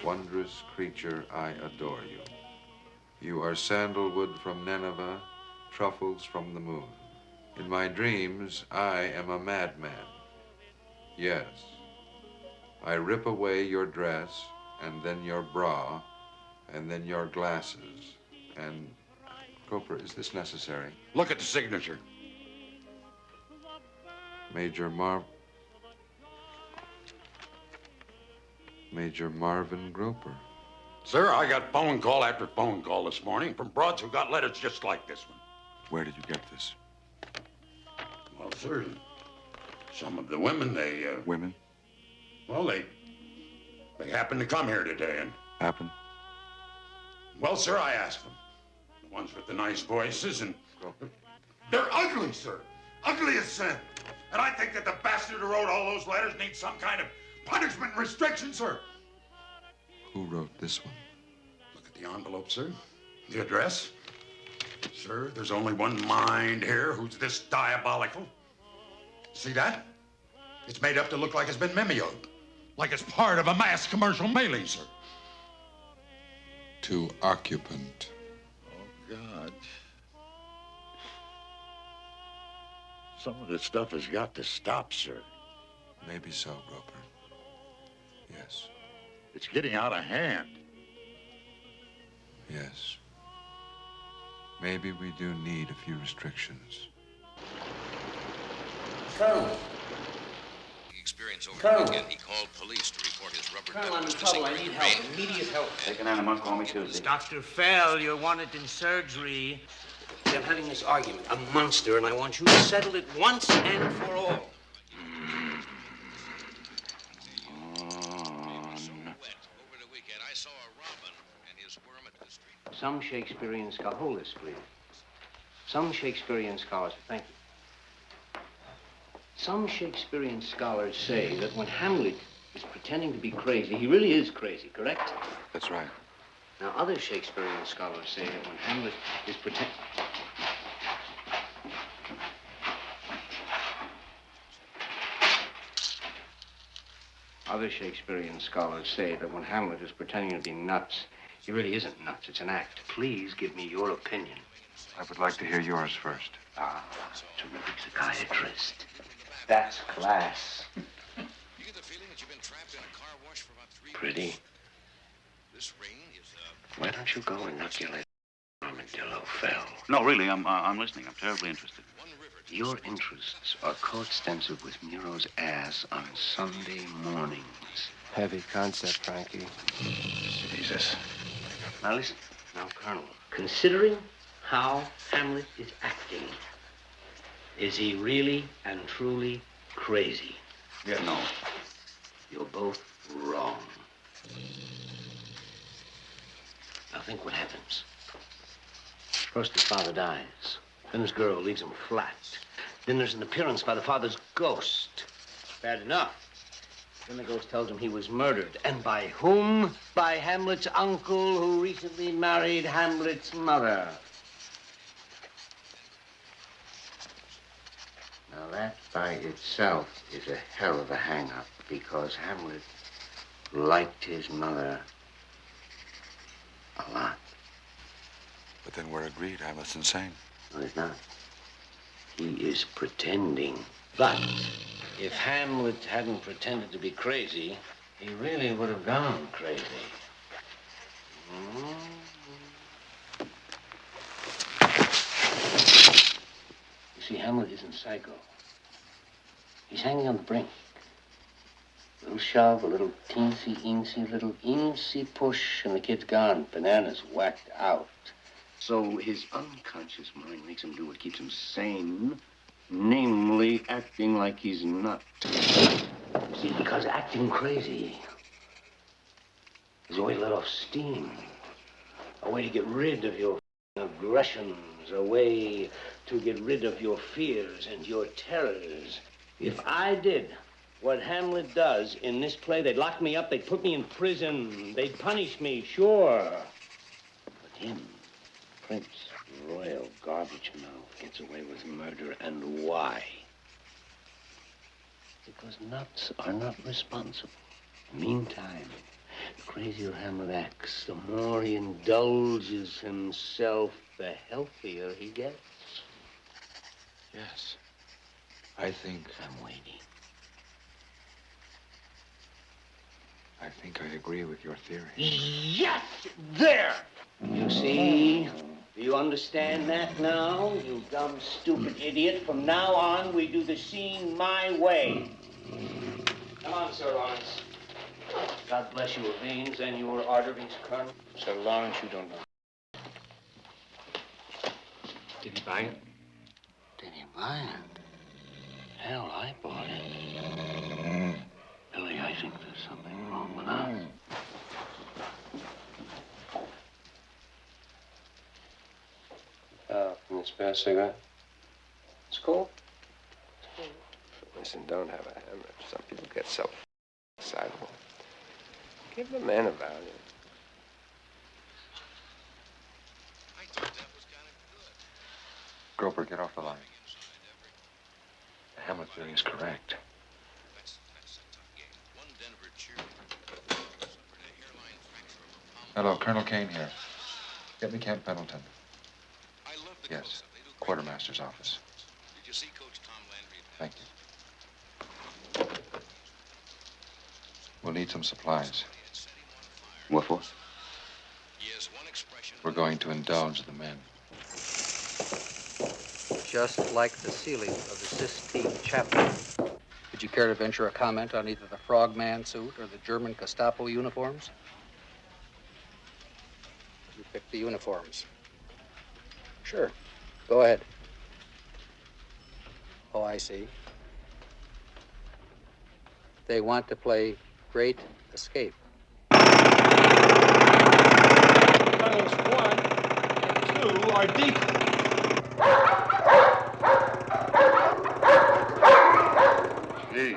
Wondrous creature, I adore you. You are sandalwood from Nineveh, truffles from the moon. In my dreams, I am a madman. Yes. I rip away your dress, and then your bra, and then your glasses, and... Cooper, is this necessary? Look at the signature. Major Marvin Groper. Sir, I got phone call after phone call this morning from broads who got letters just like this one. Where did you get this? Well, sir, some of the women, they, Women? Well, they happened to come here today and... Happen? Well, sir, I asked them. The ones with the nice voices and... They're ugly, sir. Ugly as sin. And I think that the bastard who wrote all those letters needs some kind of punishment and restriction, sir. Who wrote this one? Look at the envelope, sir. The address. Sir, there's only one mind here who's this diabolical. See that? It's made up to look like it's been mimeoed. Like it's part of a mass commercial mailing, sir. To occupant. Oh, God. Some of this stuff has got to stop, sir. Maybe so, Groper. Yes. It's getting out of hand. Yes. Maybe we do need a few restrictions. Colonel. Experience over Colonel. the weekend, he called police to report his rubber Colonel, I'm in duck trouble. I missing need Rain. help. Immediate help. Take an animal, call me Tuesday. Dr. Fell, you're wanted in surgery. I'm having this argument. A monster, and I want you to settle it once and for all. Some Shakespearean scholars, hold this, please. Some Shakespearean scholars, thank you. Some Shakespearean scholars say that when Hamlet is pretending to be crazy, he really is crazy, correct? That's right. Now, other Shakespearean scholars say that when Hamlet is pretending... Other Shakespearean scholars say that when Hamlet is pretending to be nuts, He really isn't nuts. It's an act. Please give me your opinion. I would like to hear yours first. Ah, terrific psychiatrist. That's class. Pretty. Why don't you go inoculate armadillo, Phil? No, really, I'm listening. I'm terribly interested. Your interests are coextensive with Nero's ass on Sunday mornings. Heavy concept, Frankie. Jesus. Now listen. Now, Colonel, considering how Hamlet is acting, is he really and truly crazy? Yeah, no. You're both wrong. Now think what happens. First, his father dies. Then his girl leaves him flat. Then there's an appearance by the father's ghost. Bad enough. Then the ghost tells him he was murdered. And by whom? By Hamlet's uncle, who recently married Hamlet's mother. Now that by itself is a hell of a hang-up, because Hamlet liked his mother a lot. But then we're agreed. Hamlet's insane. No, he's not. He is pretending. But if Hamlet hadn't pretended to be crazy, he really would have gone crazy. You see, Hamlet isn't psycho. He's hanging on the brink. A little shove, a little teensy, little eensy push, and the kid's gone. Bananas whacked out. So his unconscious mind makes him do what keeps him sane, namely acting like he's not. See, because acting crazy is a way to let off steam, a way to get rid of your aggressions, a way to get rid of your fears and your terrors. If I did what Hamlet does in this play, they'd lock me up, they'd put me in prison, they'd punish me, sure. But him, Prince Royal Garbage Mouth, gets away with murder, and why? Because nuts are not responsible. Meantime, the crazier Hamlet acts, the more he indulges himself, the healthier he gets. Yes. I think... I'm waiting. I think I agree with your theory. Yes! There! You see? Do you understand that now, you dumb, stupid idiot? From now on, we do the scene my way. Come on, Sir Lawrence. God bless your veins and your arteries, Colonel. Sir Lawrence, you don't know. Did he buy it? Did he buy it? Hell, I bought it. Billy, I think there's something wrong with us. Can you spare a cigarette? It's cool. Listen, don't have a hemorrhage. Some people get so excitable. Give the man a value. Groper, get off the line. The Hamlet theory is correct. Hello, Colonel Kane here. Get me Camp Pendleton. Yes, quartermaster's office. Did you see Coach Tom Landry? Thank you. We'll need some supplies. What for? We're going to indulge the men. Just like the ceiling of the Sistine Chapel. Would you care to venture a comment on either the Frogman suit or the German Gestapo uniforms? You pick the uniforms. Sure. Go ahead. Oh, I see. They want to play Great Escape. Tunnels 1 and 2 are deep. Gee.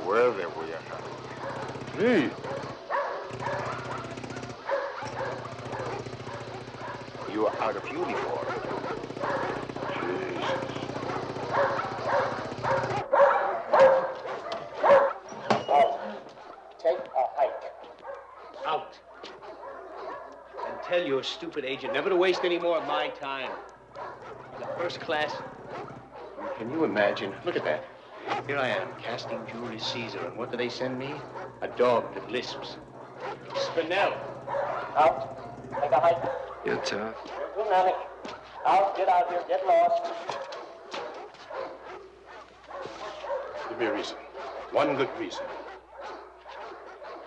Where they were. Gee. You are out of uniform. tell your stupid agent never to waste any more of my time. He's a first class. Can you imagine? Look at that. Here I am, casting Julius Caesar, and what do they send me? A dog that lisps. Spinell. Out. Take a hike. You're tough. You're too manic. Out. Get out here. Get lost. Give me a reason. One good reason.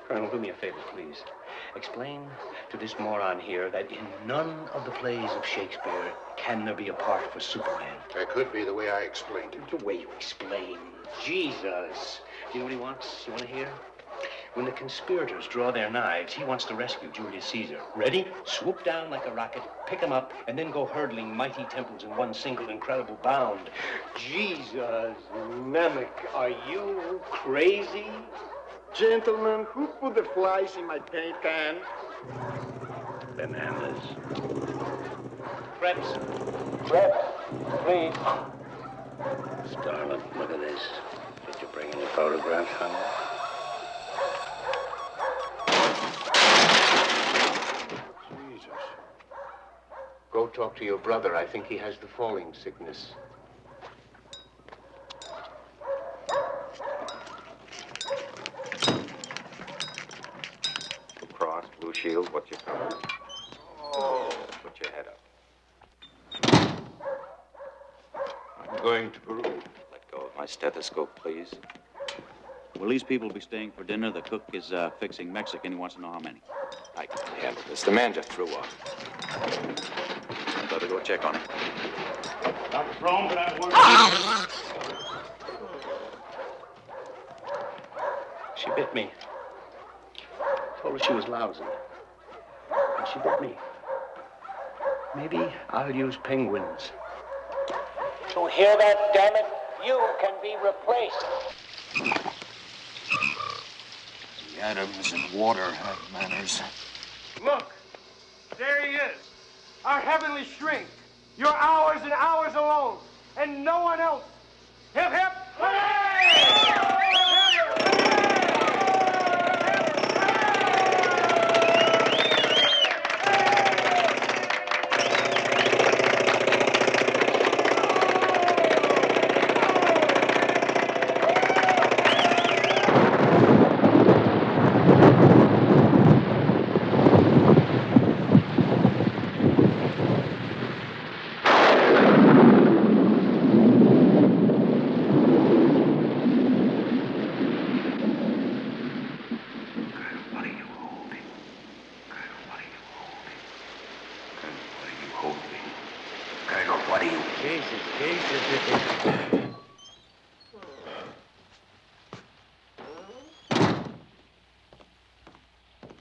Colonel, do me a favor, please. Explain to this moron here that in none of the plays of Shakespeare can there be a part for Superman. That could be the way I explained it. The way you explain. Jesus. Do you know what he wants? You want to hear? When the conspirators draw their knives, he wants to rescue Julius Caesar. Ready? Swoop down like a rocket, pick him up, and then go hurdling mighty temples in one single incredible bound. Jesus, Namek, are you crazy? Gentlemen, who put the flies in my paint can? Bananas. Preps. Preps, please. Starlet, look at this. Did you bring any photographs, honey? Jesus. Go talk to your brother. I think he has the falling sickness. Cross, blue shield, what's your color? Oh, put your head up. I'm going to Peru. Let go of my stethoscope, please. Will these people be staying for dinner? The cook is fixing Mexican. He wants to know how many. I can handle this. The man just threw off. I better go check on him. Dr. Frome, but I want She bit me. Told her she was lousy. And she bit me. Maybe I'll use penguins. You hear that, damn it? You can be replaced. The atoms in water have manners. Look, there he is. Our heavenly strength. Your hours and hours alone. And no one else. Hip, hip, hooray!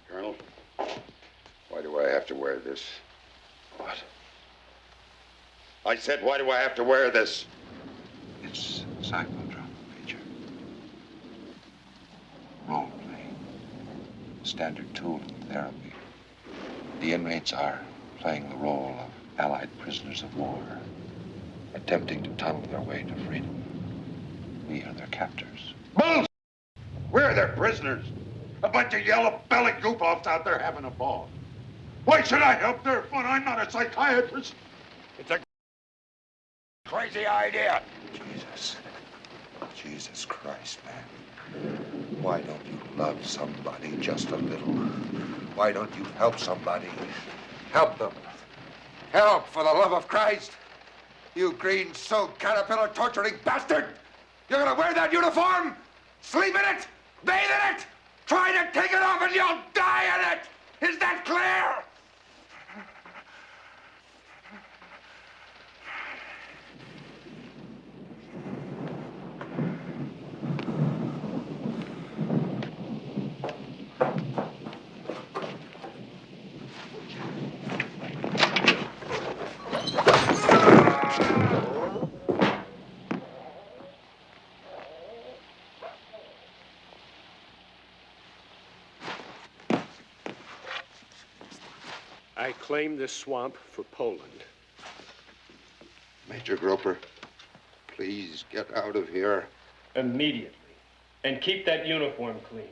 Colonel, why do I have to wear this? What? I said, why do I have to wear this? It's psychodrama, Major. Role playing. Standard tool in therapy. The inmates are playing the role of Allied prisoners of war, attempting to tunnel their way to freedom. We are their captors. Bull! We're their prisoners. A bunch of yellow-bellied goof-offs out there having a ball. Why should I help their fun? I'm not a psychiatrist. It's a crazy idea. Jesus Christ, man. Why don't you love somebody just a little? Why don't you help somebody? Help them. Help, for the love of Christ. You green-soaked caterpillar torturing bastard! You're gonna wear that uniform? Sleep in it? Bathe in it? Try to take it off and you'll die in it! Is that clear? I claim this swamp for Poland. Major Groper, please get out of here. Immediately. And keep that uniform clean.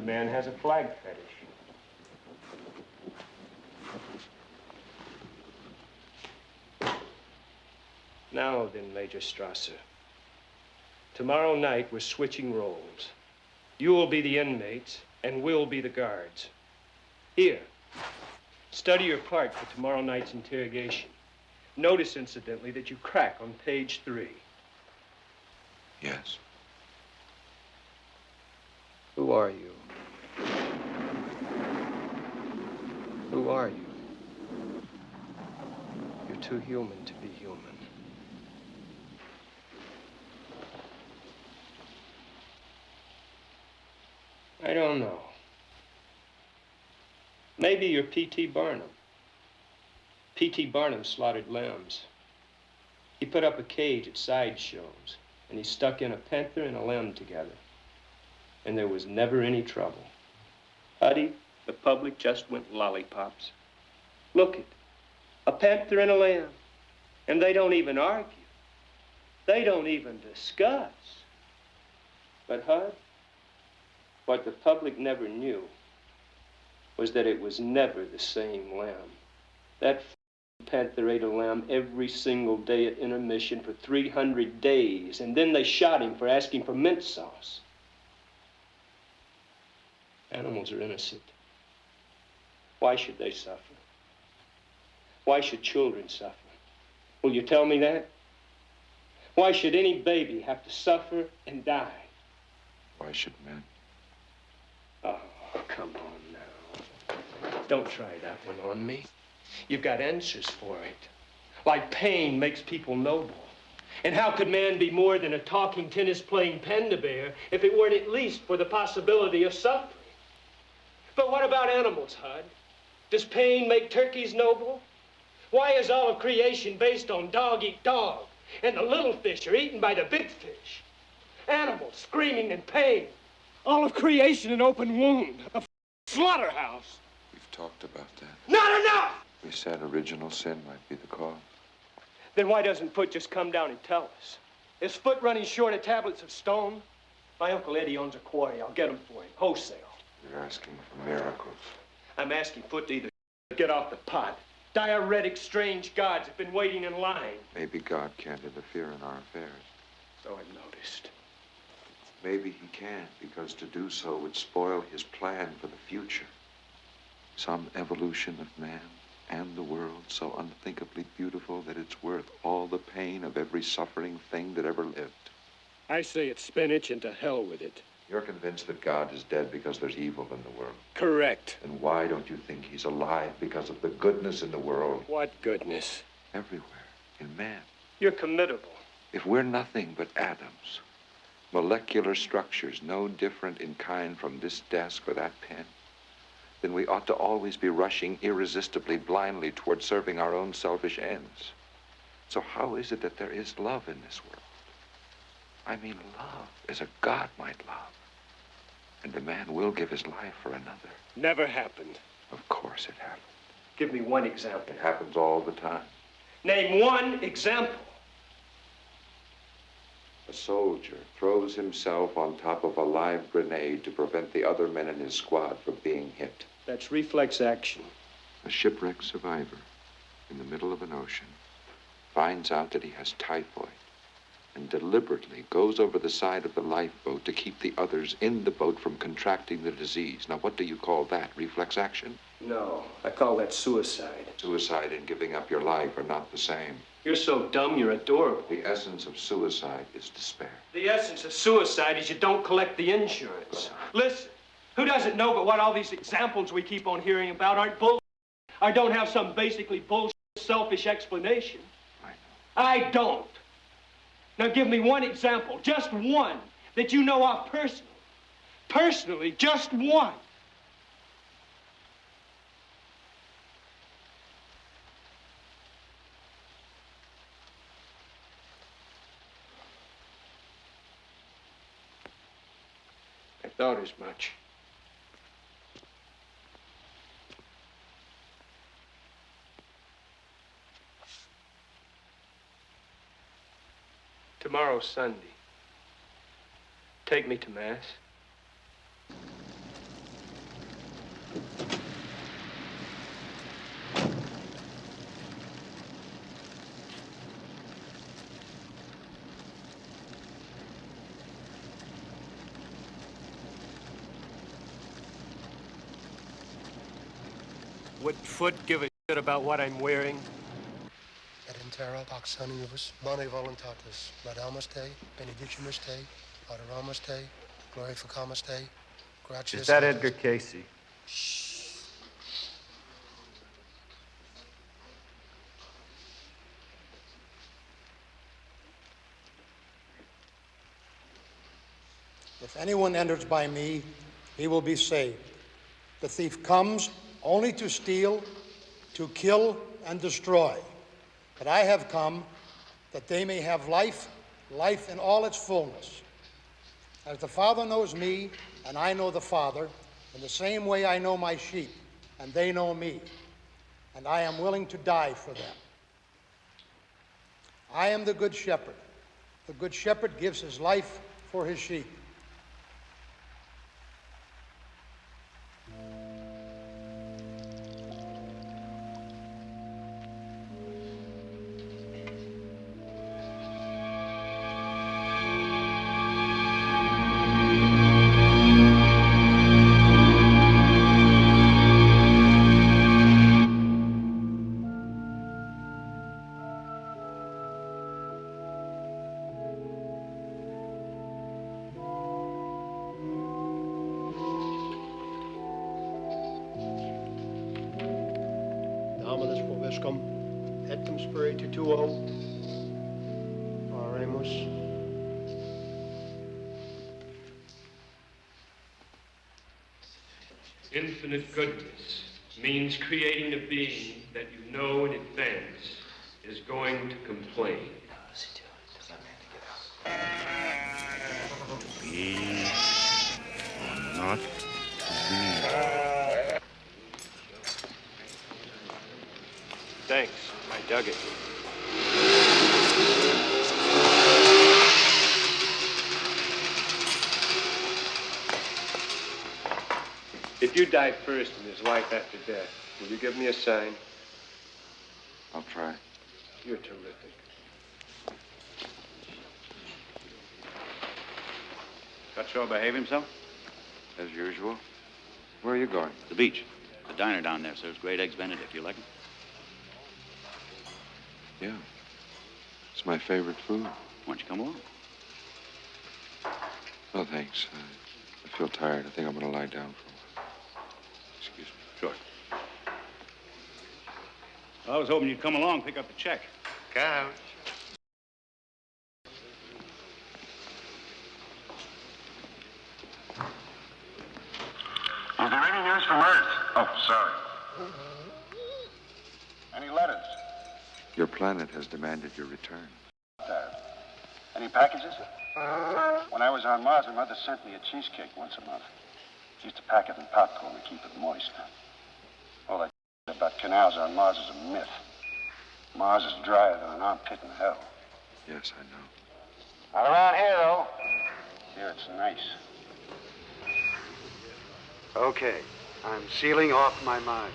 man has a flag fetish. Now then, Major Strasser. Tomorrow night, we're switching roles. You will be the inmates, and we'll be the guards. Here, study your part for tomorrow night's interrogation. Notice, incidentally, that you crack on page 3. Yes. Who are you? Who are you? You're too human to be human. I don't know. Maybe you're P.T. Barnum. P.T. Barnum slaughtered lambs. He put up a cage at sideshows, and he stuck in a panther and a lamb together. And there was never any trouble. Huddy, the public just went lollipops. Look it, a panther and a lamb. And they don't even argue. They don't even discuss. But Hud, what the public never knew was that it was never the same lamb. That panther ate a lamb every single day at intermission for 300 days, and then they shot him for asking for mint sauce. Animals are innocent. Why should they suffer? Why should children suffer? Will you tell me that? Why should any baby have to suffer and die? Why should men? Oh, come on now. Don't try that one on me. You've got answers for it. Like pain makes people noble. And how could man be more than a talking, tennis-playing panda bear if it weren't at least for the possibility of suffering? But what about animals, Hud? Does pain make turkeys noble? Why is all of creation based on dog eat dog, and the little fish are eaten by the big fish? Animals screaming in pain. All of creation an open wound, a slaughterhouse. We've talked about that. Not enough! We said original sin might be the cause. Then why doesn't Foot just come down and tell us? Is Foot running short of tablets of stone? My Uncle Eddie owns a quarry. I'll get them for him, wholesale. You're asking for miracles. I'm asking Foot to either get off the pot. Diuretic, strange gods have been waiting in line. Maybe God can't interfere in our affairs. So I've noticed. Maybe he can't, because to do so would spoil his plan for the future. Some evolution of man and the world so unthinkably beautiful that it's worth all the pain of every suffering thing that ever lived. I say it's spinach and to hell with it. You're convinced that God is dead because there's evil in the world. Correct. Then why don't you think he's alive because of the goodness in the world? What goodness? Everywhere, in man. You're committable. If we're nothing but atoms, molecular structures no different in kind from this desk or that pen, then we ought to always be rushing irresistibly, blindly toward serving our own selfish ends. So how is it that there is love in this world? I mean, love as a God might love. And a man will give his life for another. Never happened. Of course it happened. Give me one example. It happens all the time. Name one example. A soldier throws himself on top of a live grenade to prevent the other men in his squad from being hit. That's reflex action. A shipwrecked survivor in the middle of an ocean finds out that he has typhoid and deliberately goes over the side of the lifeboat to keep the others in the boat from contracting the disease. Now, what do you call that? Reflex action? No, I call that suicide. Suicide and giving up your life are not the same. You're so dumb, you're adorable. The essence of suicide is despair. The essence of suicide is you don't collect the insurance. Listen, who doesn't know but what all these examples we keep on hearing about aren't bull, or don't have some basically bullshit, selfish explanation? I don't. Now give me one example, just one, that you know of personally. Personally, just one. I thought as much. Tomorrow's Sunday. Take me to Mass. Would Foot give a shit about what I'm wearing? Et intera pax animus, bone voluntatis, laudamus te, benedicimus te, adoramus te, glorificamus te, gratias. Is that Edgar Casey? If anyone enters by me, he will be saved. The thief comes only to steal, to kill, and destroy. But I have come that they may have life, life in all its fullness. As the Father knows me, and I know the Father, in the same way I know my sheep, and they know me, and I am willing to die for them. I am the good shepherd. The good shepherd gives his life for his sheep. Dominus Proviscum, et cum spiritu tuo, oremus. Infinite goodness means creating a being that you know in advance is going to complain. Be or not be. Thanks. I dug it. If you die first and there's life after death, will you give me a sign? I'll try. You're terrific. Cutshore behave himself? As usual. Where are you going? The beach. The diner down there serves great eggs Benedict. You like them? Yeah. It's my favorite food. Why don't you come along? No, thanks. I feel tired. I think I'm going to lie down for a while. Excuse me. Sure. I was hoping you'd come along, pick up the check. Couch. Is there any news from Earth? Oh, sorry. Any letters? Your planet has demanded your return. Any packages? When I was on Mars, my mother sent me a cheesecake once a month. She used to pack it in popcorn to keep it moist. All that about canals on Mars is a myth. Mars is drier than an armpit in hell. Yes, I know. Not around here, though. Here it's nice. Okay, I'm sealing off my mind.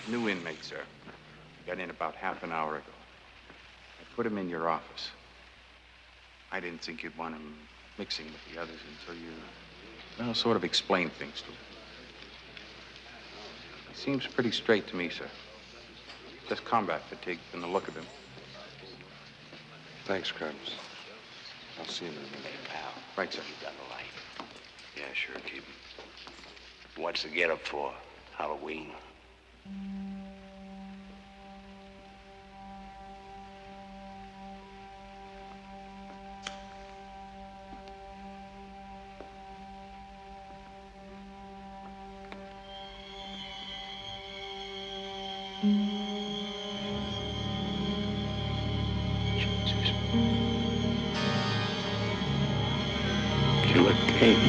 New inmate, sir. Got in about half an hour ago. I put him in your office. I didn't think you'd want him mixing with the others until you, well, sort of explain things to him. He seems pretty straight to me, sir. Just combat fatigue from the look of him. Thanks, Krebs. I'll see you in a minute. Pal. Right, sir. You got a light. Yeah, sure, keep him. What's the get-up for? Halloween? Killer King.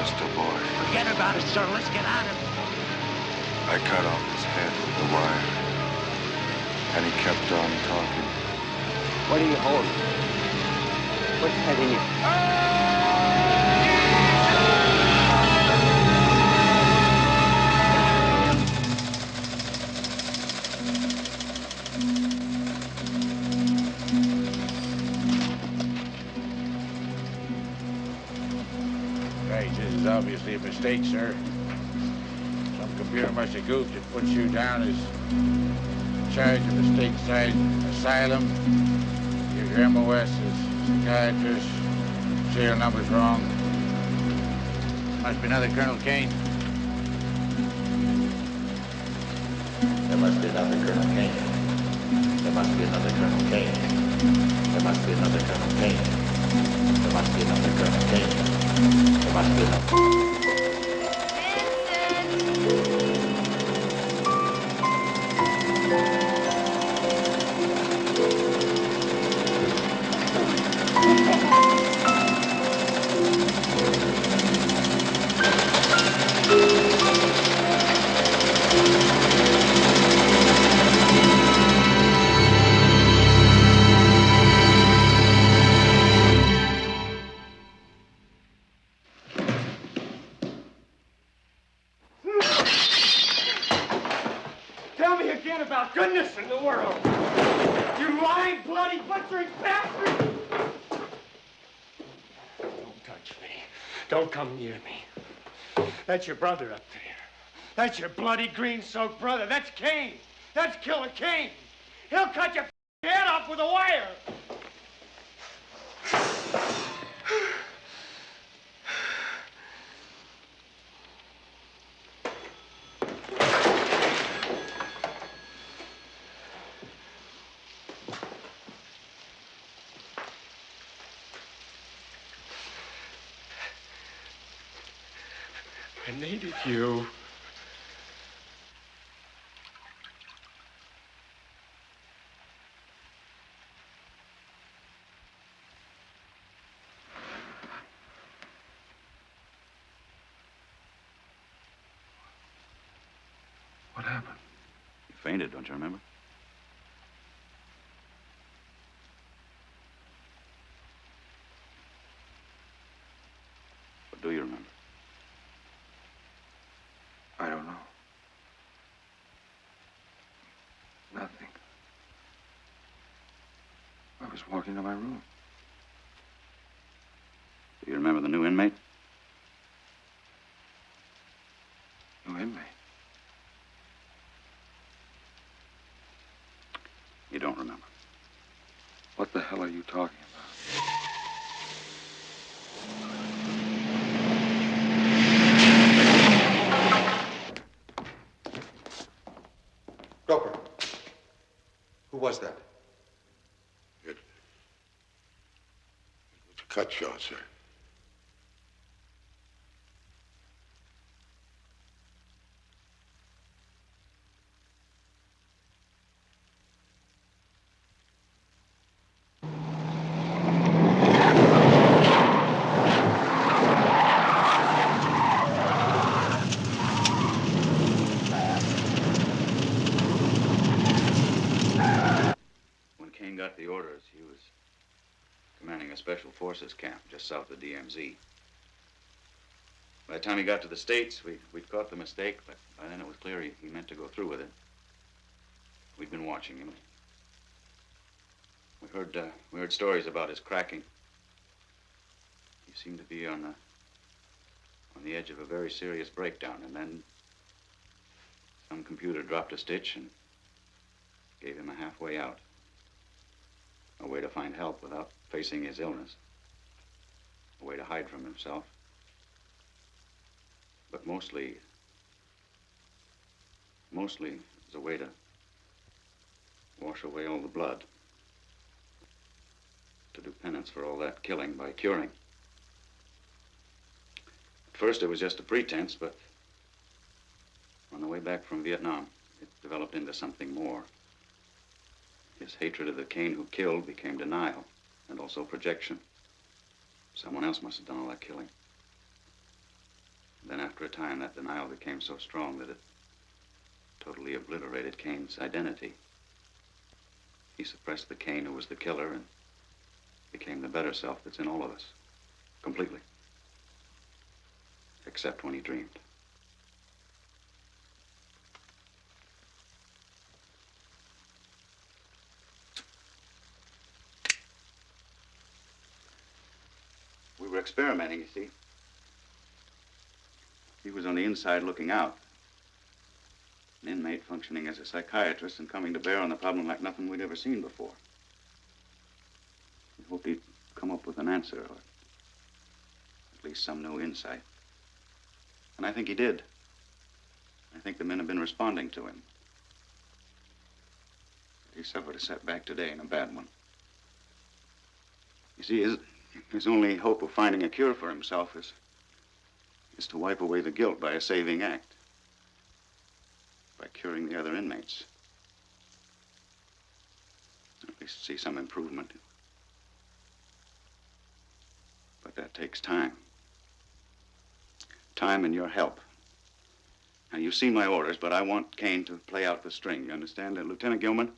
hostile boy. Forget about it, sir. Let's get out of here. I cut off his head with the wire, and he kept on talking. What are you holding? What's that in your... This is obviously a mistake, sir. Some computer must have goofed and put you down as in charge of the stateside asylum. Your MOS is psychiatrist. Serial number's wrong. Must be another Colonel Kane. There must be another Colonel Kane. There must be another Colonel Kane. There must be another Colonel Kane. There must be another Colonel Kane. There must be another... Tell me again about goodness in the world. You lying, bloody, butchering bastard! Don't touch me. Don't come near me. That's your brother up there. That's your bloody green-soaked brother. That's Kane. That's Killer Kane. He'll cut your head off with a wire. I needed you. What happened? You fainted, don't you remember? What do you remember? I don't know. Nothing. I was walking to my room. Do you remember the new inmate? New inmate? You don't remember. What the hell are you talking about? Roper, who was that? It was a cut shot, sir. Got the orders. He was commanding a special forces camp just south of DMZ. By the time he got to the States, we'd caught the mistake, but by then it was clear he meant to go through with it. We'd been watching him. We heard stories about his cracking. He seemed to be on the edge of a very serious breakdown, and then some computer dropped a stitch and gave him a halfway out. A way to find help without facing his illness. A way to hide from himself. But mostly it's a way to wash away all the blood. To do penance for all that killing by curing. At first it was just a pretense, but on the way back from Vietnam, it developed into something more. His hatred of the Kane who killed became denial, and also projection. Someone else must have done all that killing. Then after a time, that denial became so strong that it totally obliterated Cain's identity. He suppressed the Cain who was the killer and became the better self that's in all of us. Completely. Except when he dreamed. We were experimenting, you see. He was on the inside looking out. An inmate functioning as a psychiatrist and coming to bear on the problem like nothing we'd ever seen before. We hoped he'd come up with an answer, or at least some new insight. And I think he did. I think the men have been responding to him. He suffered a setback today, and a bad one. You see, his only hope of finding a cure for himself is to wipe away the guilt by a saving act. By curing the other inmates. At least see some improvement. But that takes time. Time and your help. Now, you've seen my orders, but I want Cain to play out the string. You understand? Lieutenant Gilman?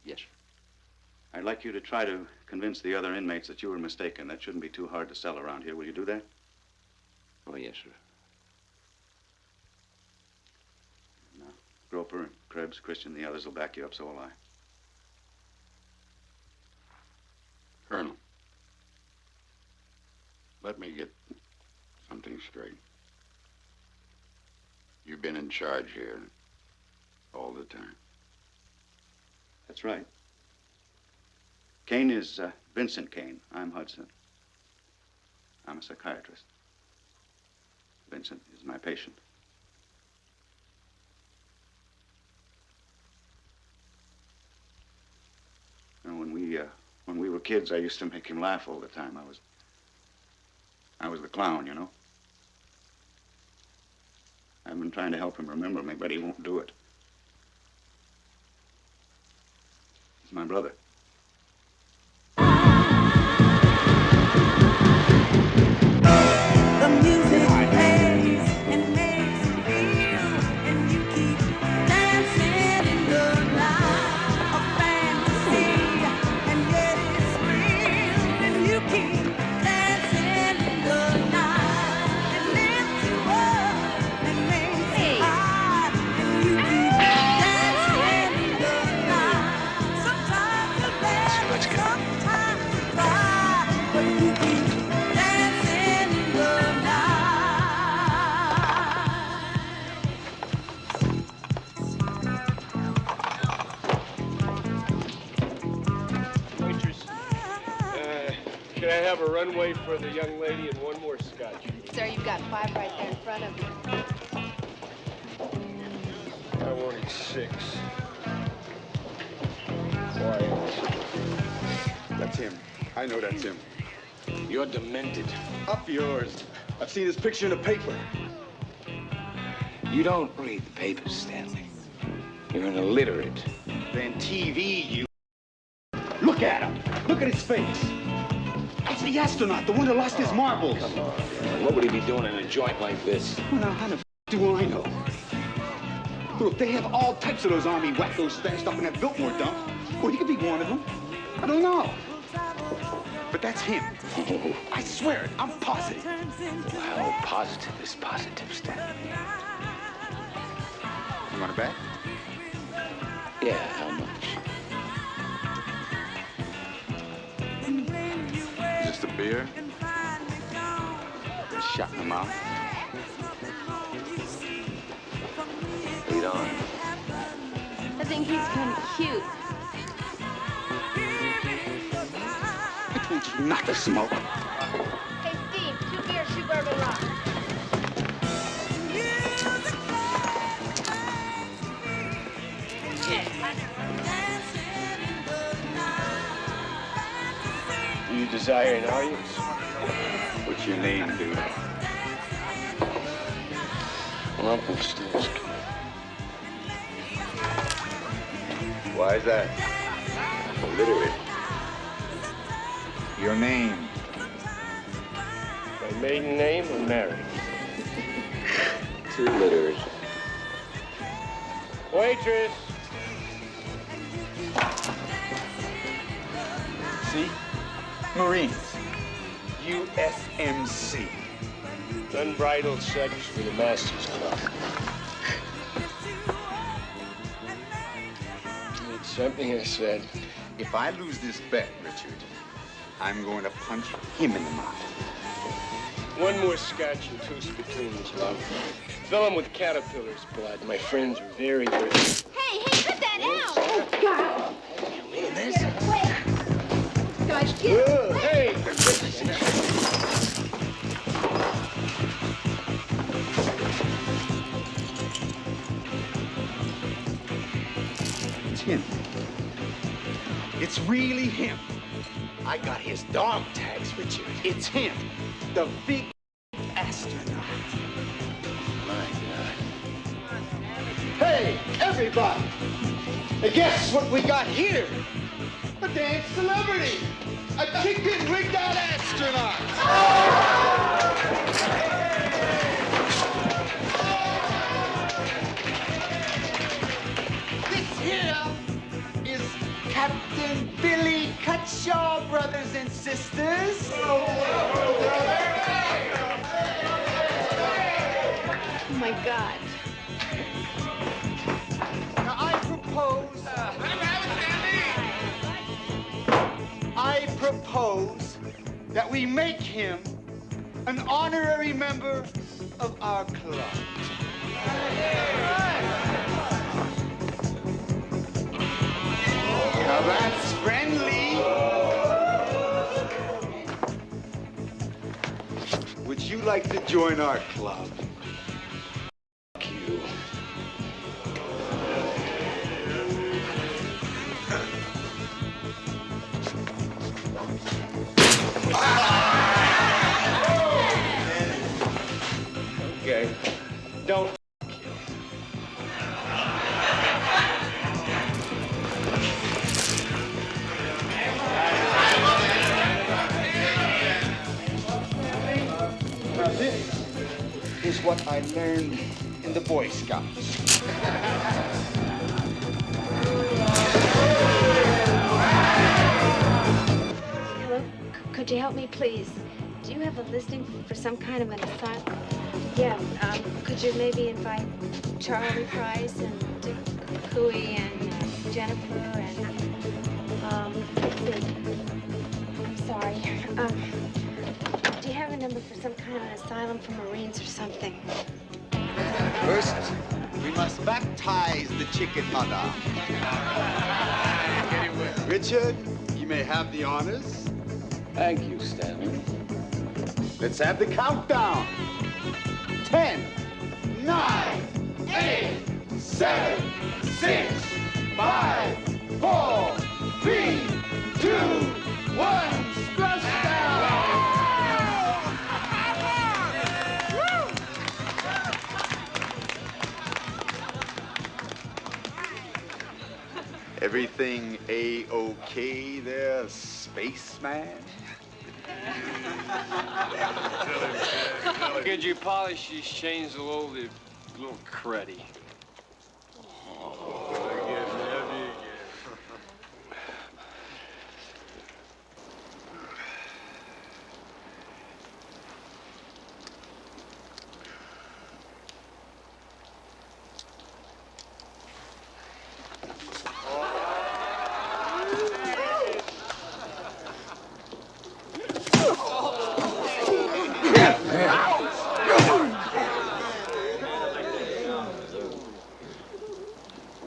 Yes, sir. I'd like you to try to convince the other inmates that you were mistaken. That shouldn't be too hard to sell around here. Will you do that? Oh, yes, sir. Now, Groper, Krebs, Christian, the others will back you up, so will I. Colonel, let me get something straight. You've been in charge here all the time. That's right. Cain is Vincent Cain. I'm Hudson. I'm a psychiatrist. Vincent is my patient. You know, when we were kids, I used to make him laugh all the time. I was the clown, you know. I've been trying to help him remember me, but he won't do it. He's my brother. The music plays and makes you feel, and you keep dancing in the night of fantasy, and yet it's real, and you keep dancing in the night, and lift you up and makes you high, and you keep dancing in the night. Sometimes you laugh, sometimes you cry, but you keep dancing in the night. Waitress, can I have a runway for the young lady and one more scotch? Sir, you've got 5 right there in front of you. I wanted 6. Why? That's him. I know that's him. You're demented. Up yours. I've seen his picture in the paper. You don't read the papers, Stanley. You're an illiterate. Then TV, you. Look at him. Look at his face. It's the astronaut, the one who lost his marbles. Come on. What would he be doing in a joint like this? Well, now, how the do I know? Look, they have all types of those army wackos stashed up in that Biltmore dump. Well, he could be one of them. I don't know. But that's him. I swear it. I'm positive. Well, how positive is positive, Stanley? You want it back? Yeah, how much? Is this the beer? Shot in the mouth. Lead on. I think he's kind of cute. I told you not to smoke. Hey, Steve, 2 beers, 2 bourbon rocks. Do you desire an audience? What's your name, dude? Rumpelstiltskin. Why is that? Illiterate. Your name? My maiden name or Mary? 2 litters. Waitress. See? Marines. USMC. Unbridled sex for the Masters Club. It's something I said. If I lose this bet, Richard, I'm going to punch him in the mouth. One more scotch and 2 spittoons, love. Fill them with caterpillar's blood. My friends are very, very... Hey, put that out! Oh, God! Gosh, get it! Hey! It's him. It's really him. I got his dog tags, Richard. It's him. The big astronaut. My God. Hey, everybody! And guess what we got here? A damn celebrity! A chicken rigged out astronaut! This here is Captain Billy Cutshaw, brothers and sisters. Oh, my God. Now I propose that we make him an honorary member of our club. Now that's friendly. Would you like to join our club? Fuck you. Okay. Don't. Now this is what I learned in the Boy Scouts. Hello? Could you help me, please? Do you have a listing for some kind of an asylum? Yeah, could you maybe invite Charlie Price and Dick Cooey and Jennifer and, I'm sorry. Do you have a number for some kind of an asylum for Marines or something? First, we must baptize the chicken mother. Richard, you may have the honors. Thank you, Stanley. Let's have the countdown. 10, 9, 8, 7, 6, 5, 4, 3, 2, 1, splashdown! Everything A-OK there, spaceman? Could you polish these chains a little cruddy?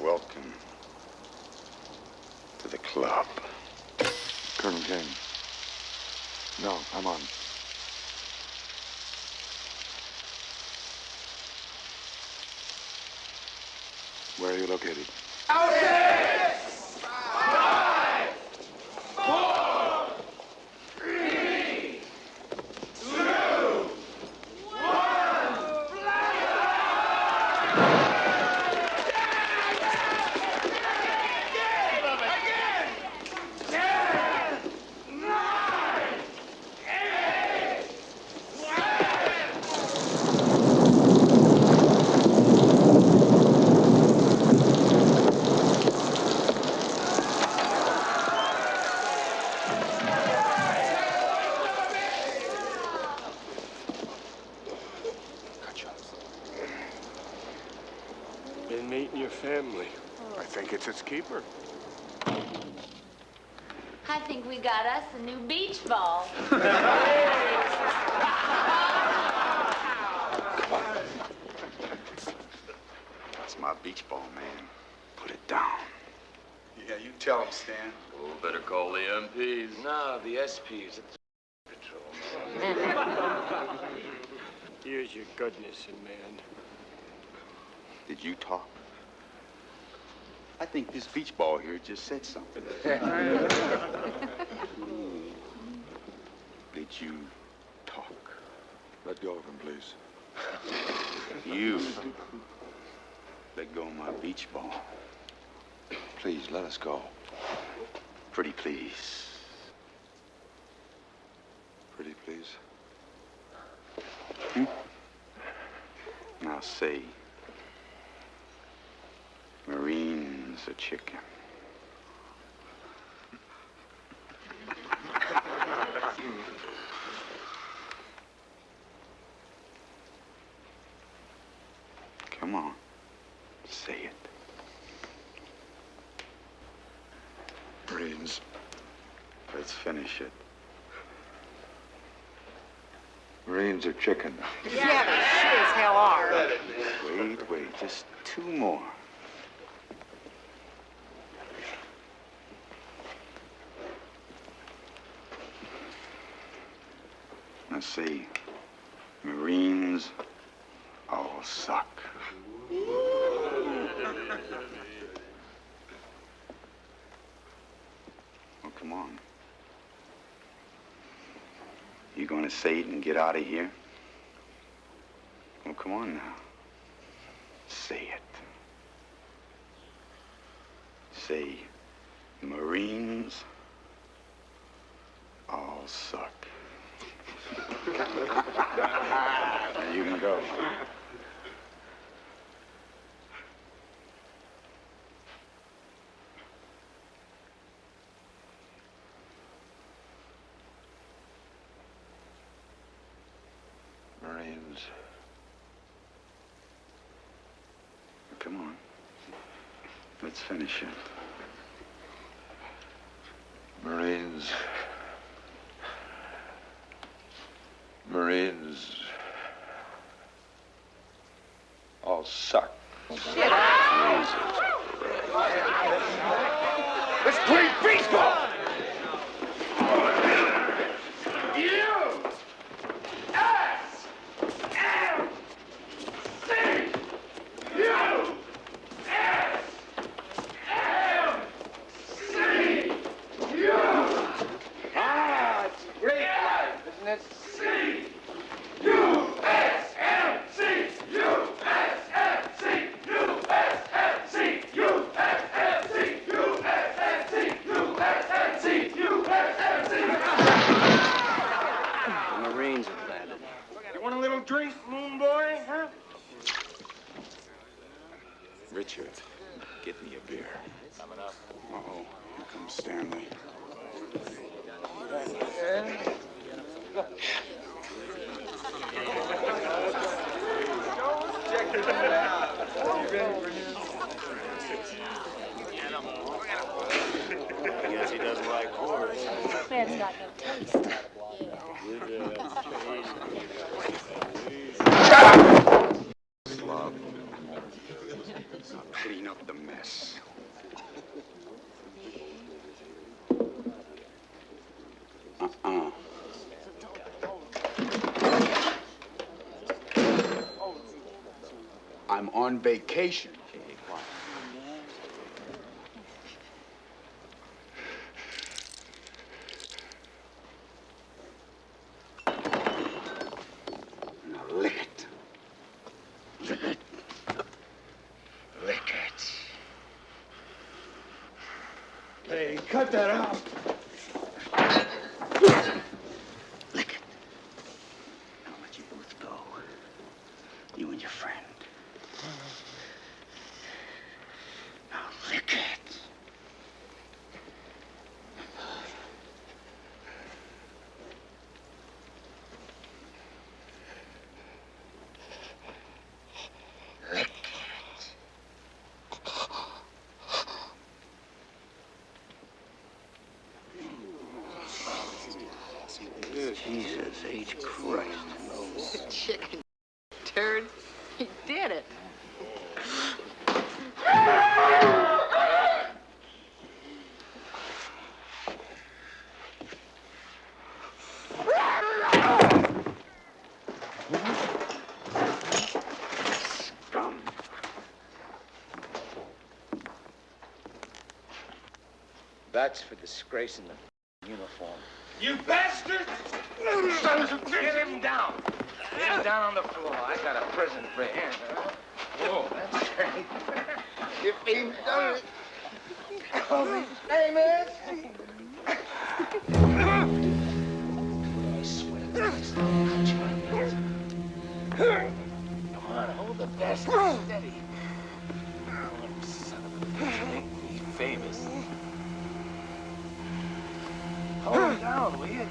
Welcome to the club. Colonel Kane. No, I'm on. Where are you located? Out there! 5, 4, 3, 2, 1, It's its keeper. I think we got us a new beach ball. That's my beach ball, man. Put it down. Yeah, you tell him, Stan. Oh, better call the MPs. No, the SPs. Here's your goodness, man. Did you talk? I think this beach ball here just said something. Did you talk? Let go of him, please. You let go of my beach ball. Please, let us go. Pretty please. Pretty please. Now say, Marine's a chicken. Come on, say it. Marines. Let's finish it. Marines are chicken. Yeah, they sure as hell are. Wait, just two more. Now say, Marines all suck. Oh, come on. You gonna say it and get out of here? Oh, come on now. Say it. Say, Marines all suck. Now you can go. Marines. Come on. Let's finish it. Marines. Marines all suck. Shit. Let's play baseball! Richard, get me a beer. Coming up. Uh-oh, here comes Stanley. I guess he doesn't like horse. This man's got no taste. Slob. Now clean up the mess. I'm on vacation. Now lick it. Lick it. Lick it. Hey, cut that out. Lick it. I'll let you both go. You and your friend. Now lick it. Lick it. Sage Christ knows. Chicken turd. He did it. That's for disgracing the uniform. You bastard! Get him down. Get him down on the floor. I got a present for him. Whoa, that's great. If he's done it. Hey, man. I swear. Come on, hold the bastard steady. Oh, son of a bitch, make me famous. Hold it down, will you?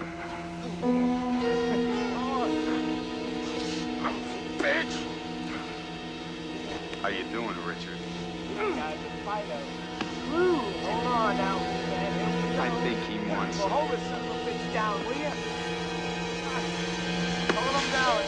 Bitch! How you doing, Richard? Guy's a fighter. Hold on now, man. I think he wants Well, hold this son of a bitch down, will you? Hold him down.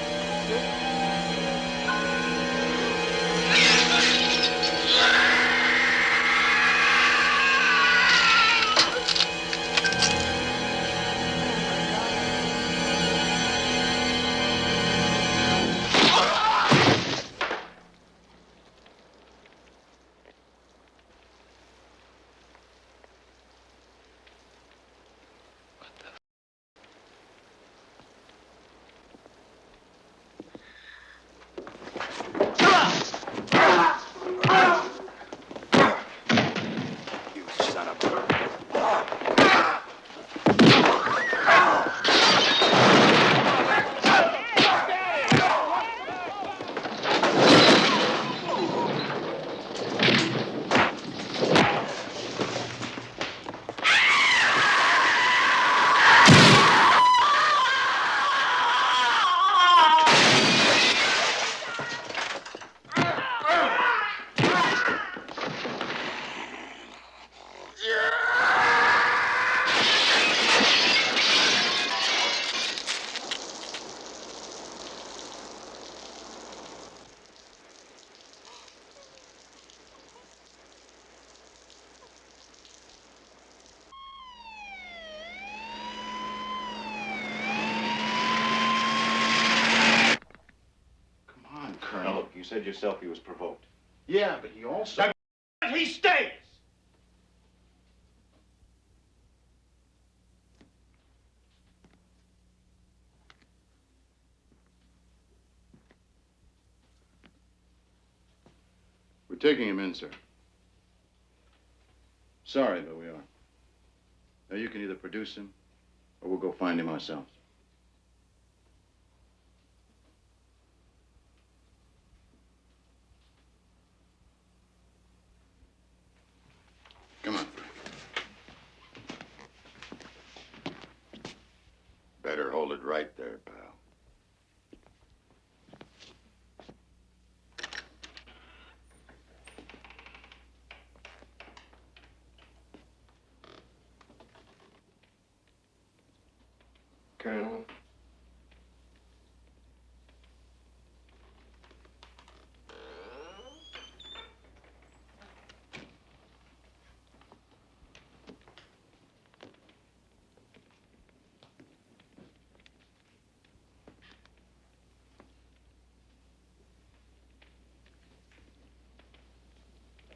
You said yourself he was provoked. Yeah, but he also... He stays! We're taking him in, sir. Sorry, but we are. Now you can either produce him, or we'll go find him ourselves. Come on, Frank. Better hold it right there, pal. Colonel.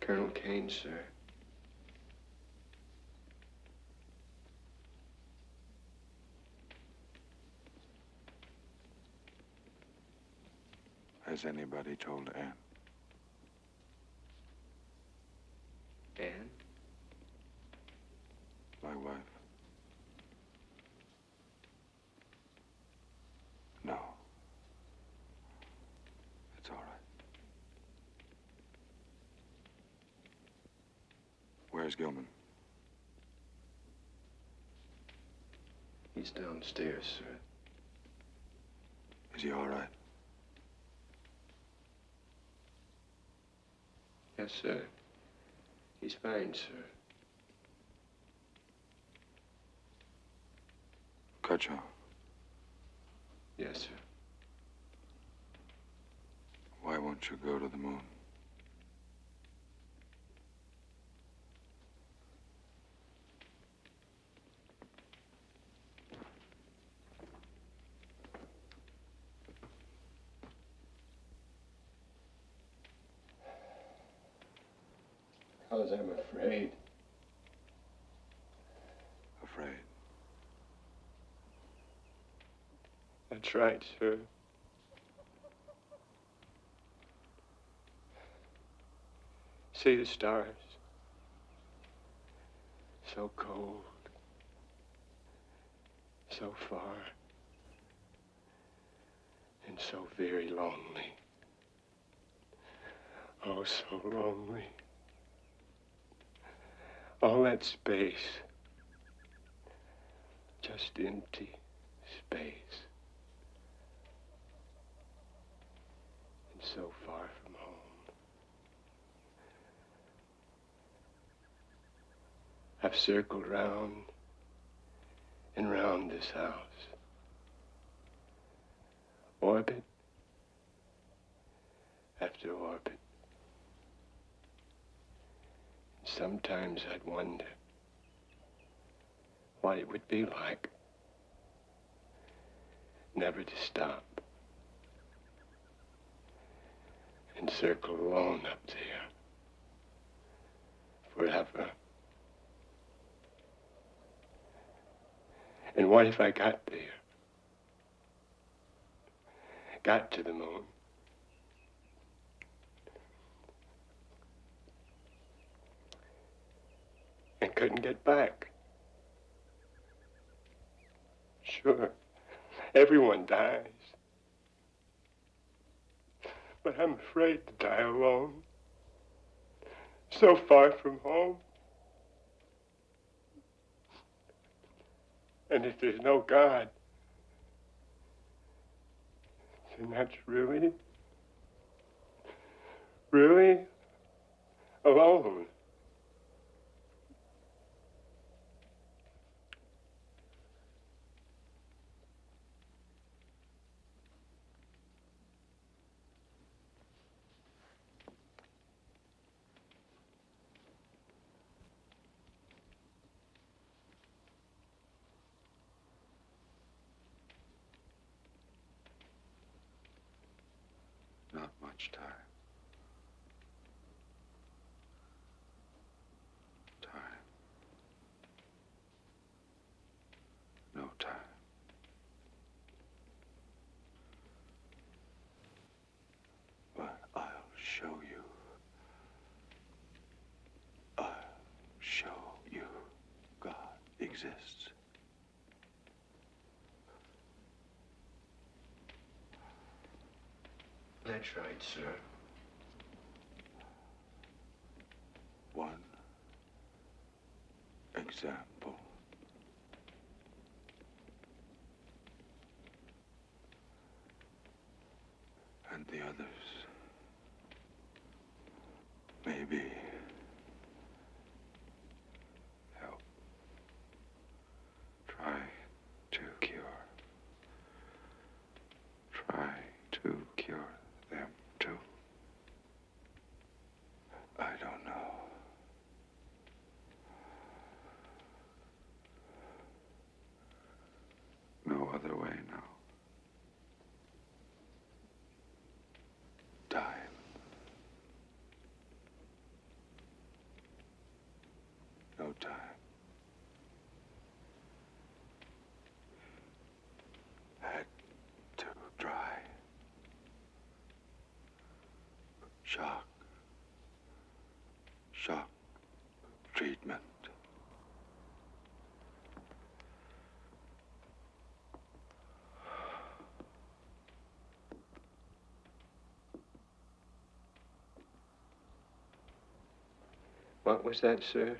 Colonel Kane, sir. Has anybody told Anne? Anne? My wife? No. It's all right. Where's Gilman? He's downstairs, sir. Is he all right? Yes, sir. He's fine, sir. Cutchaw. Yes, sir. Why won't you go to the moon? Because I'm afraid. Afraid? That's right, sir. See the stars. So cold. So far. And so very lonely. Oh, so lonely. All that space. Just empty space. And so far from home. I've circled round and round this house. Orbit after orbit. And sometimes I'd wonder what it would be like never to stop and circle alone up there forever. And what if I got there? Got to the moon. And couldn't get back. Sure, everyone dies. But I'm afraid to die alone. So far from home. And if there's no God, then that's really alone. Not much time. No time. But I'll show you. I'll show you God exists. That's right, sir. One example. And the others, maybe, help. Try to cure. Try to cure them too. I don't know. No other way now. Time. No time. Had to dry. Shock. Shock treatment. What was that, sir?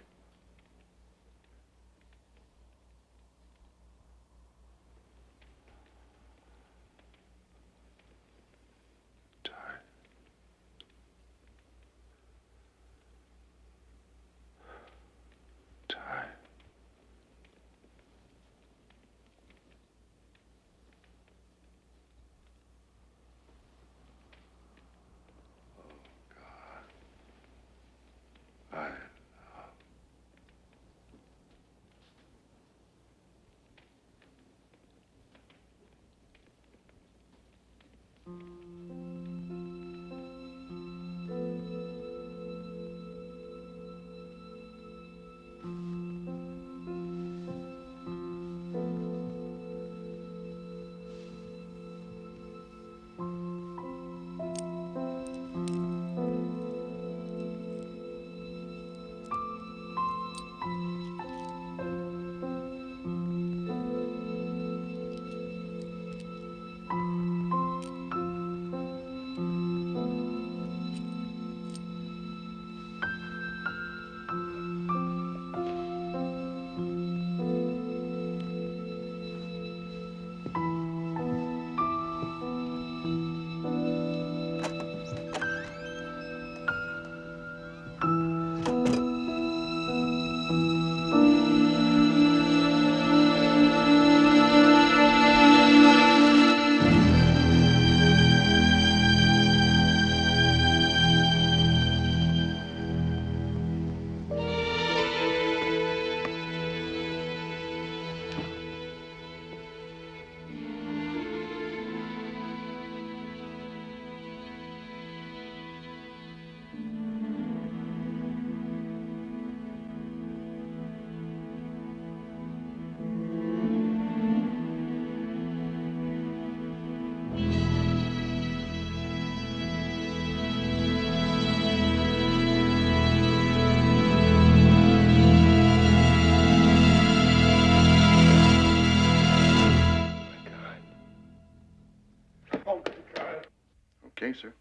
Okay, sir.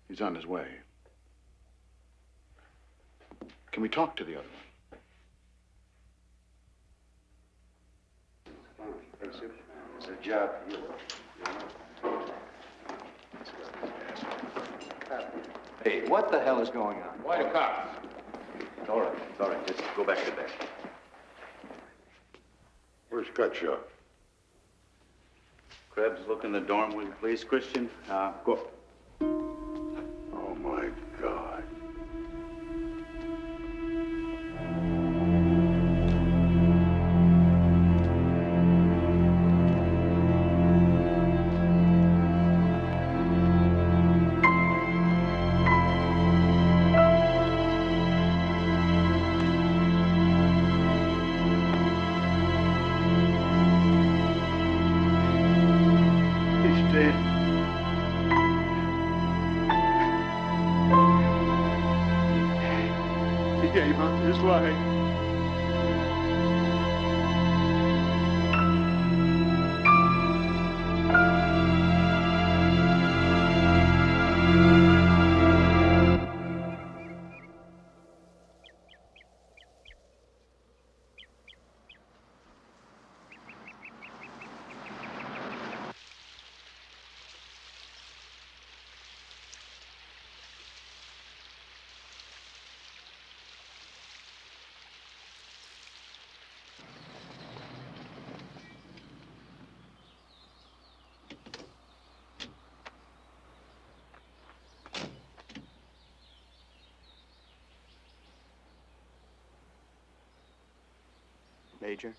He's on his way. Can we talk to the other one? It's a job for you. Hey, what the hell is going on? Why the cops? It's all right. It's all right. Just go back to bed. Where's Cutshaw? Krebs, look in the dorm, will you please, Christian? Go. Oh, my God. He's dead. He gave up his life. Major?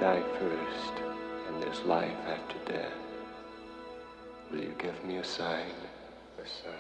Die first, and there's life after death. Will you give me a sign? A sign.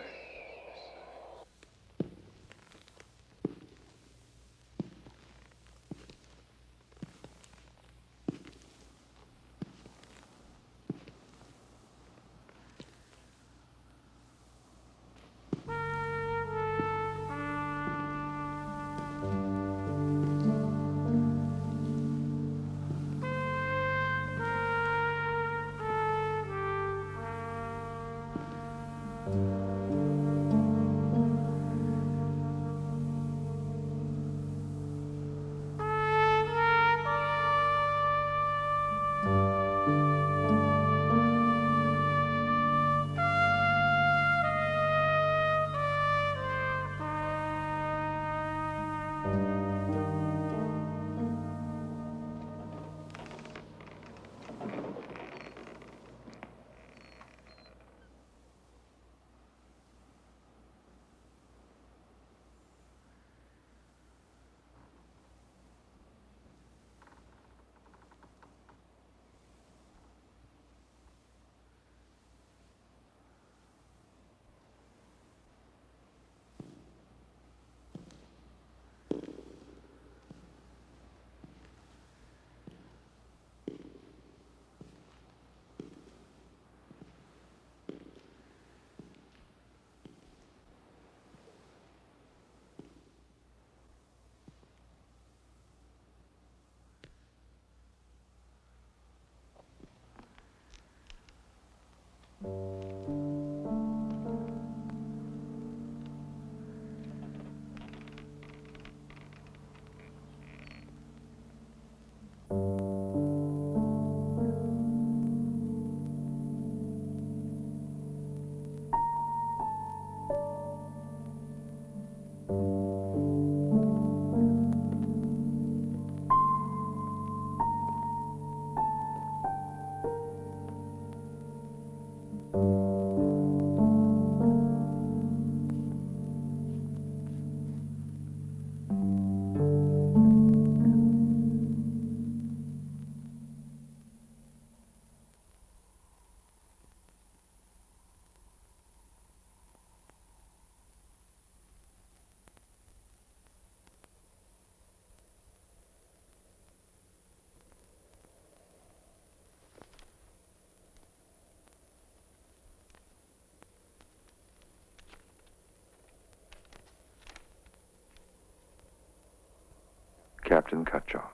Captain Cutjaw.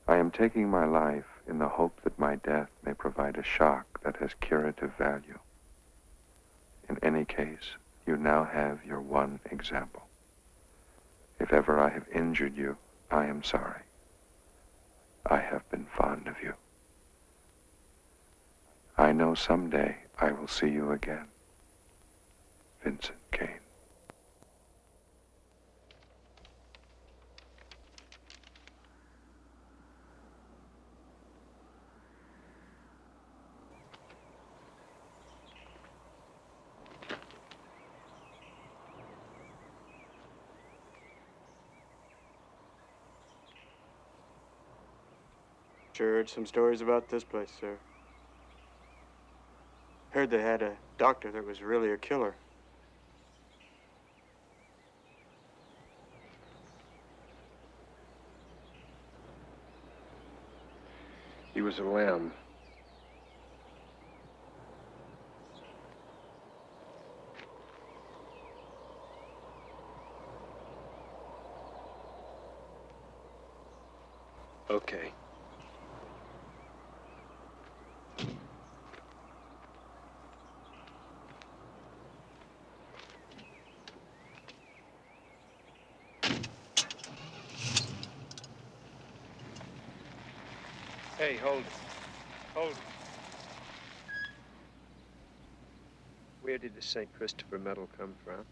I am taking my life in the hope that my death may provide a shock that has curative value. In any case, you now have your one example. If ever I have injured you, I am sorry. I have been fond of you. I know someday I will see you again. Vincent Kane. Sure heard some stories about this place, sir. Heard they had a doctor that was really a killer. He was a lamb. Okay. Hey, hold it. Hold it. Where did the St. Christopher medal come from?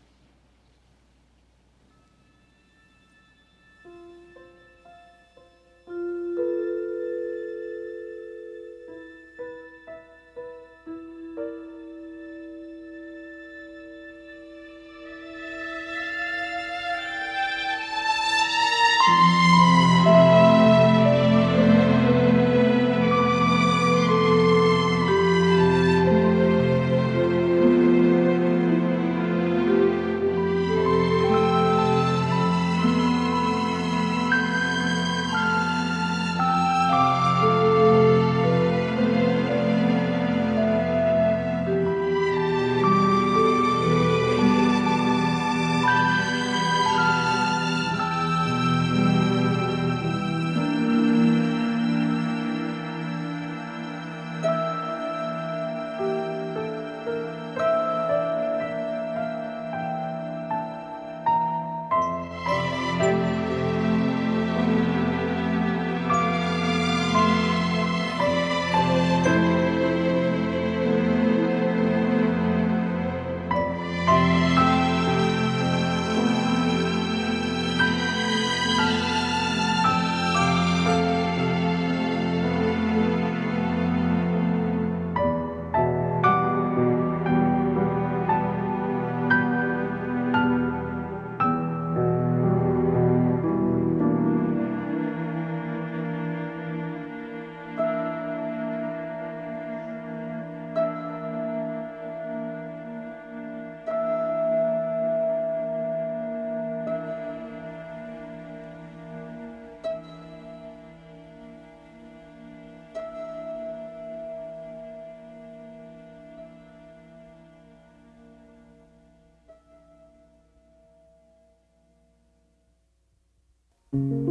Thank you.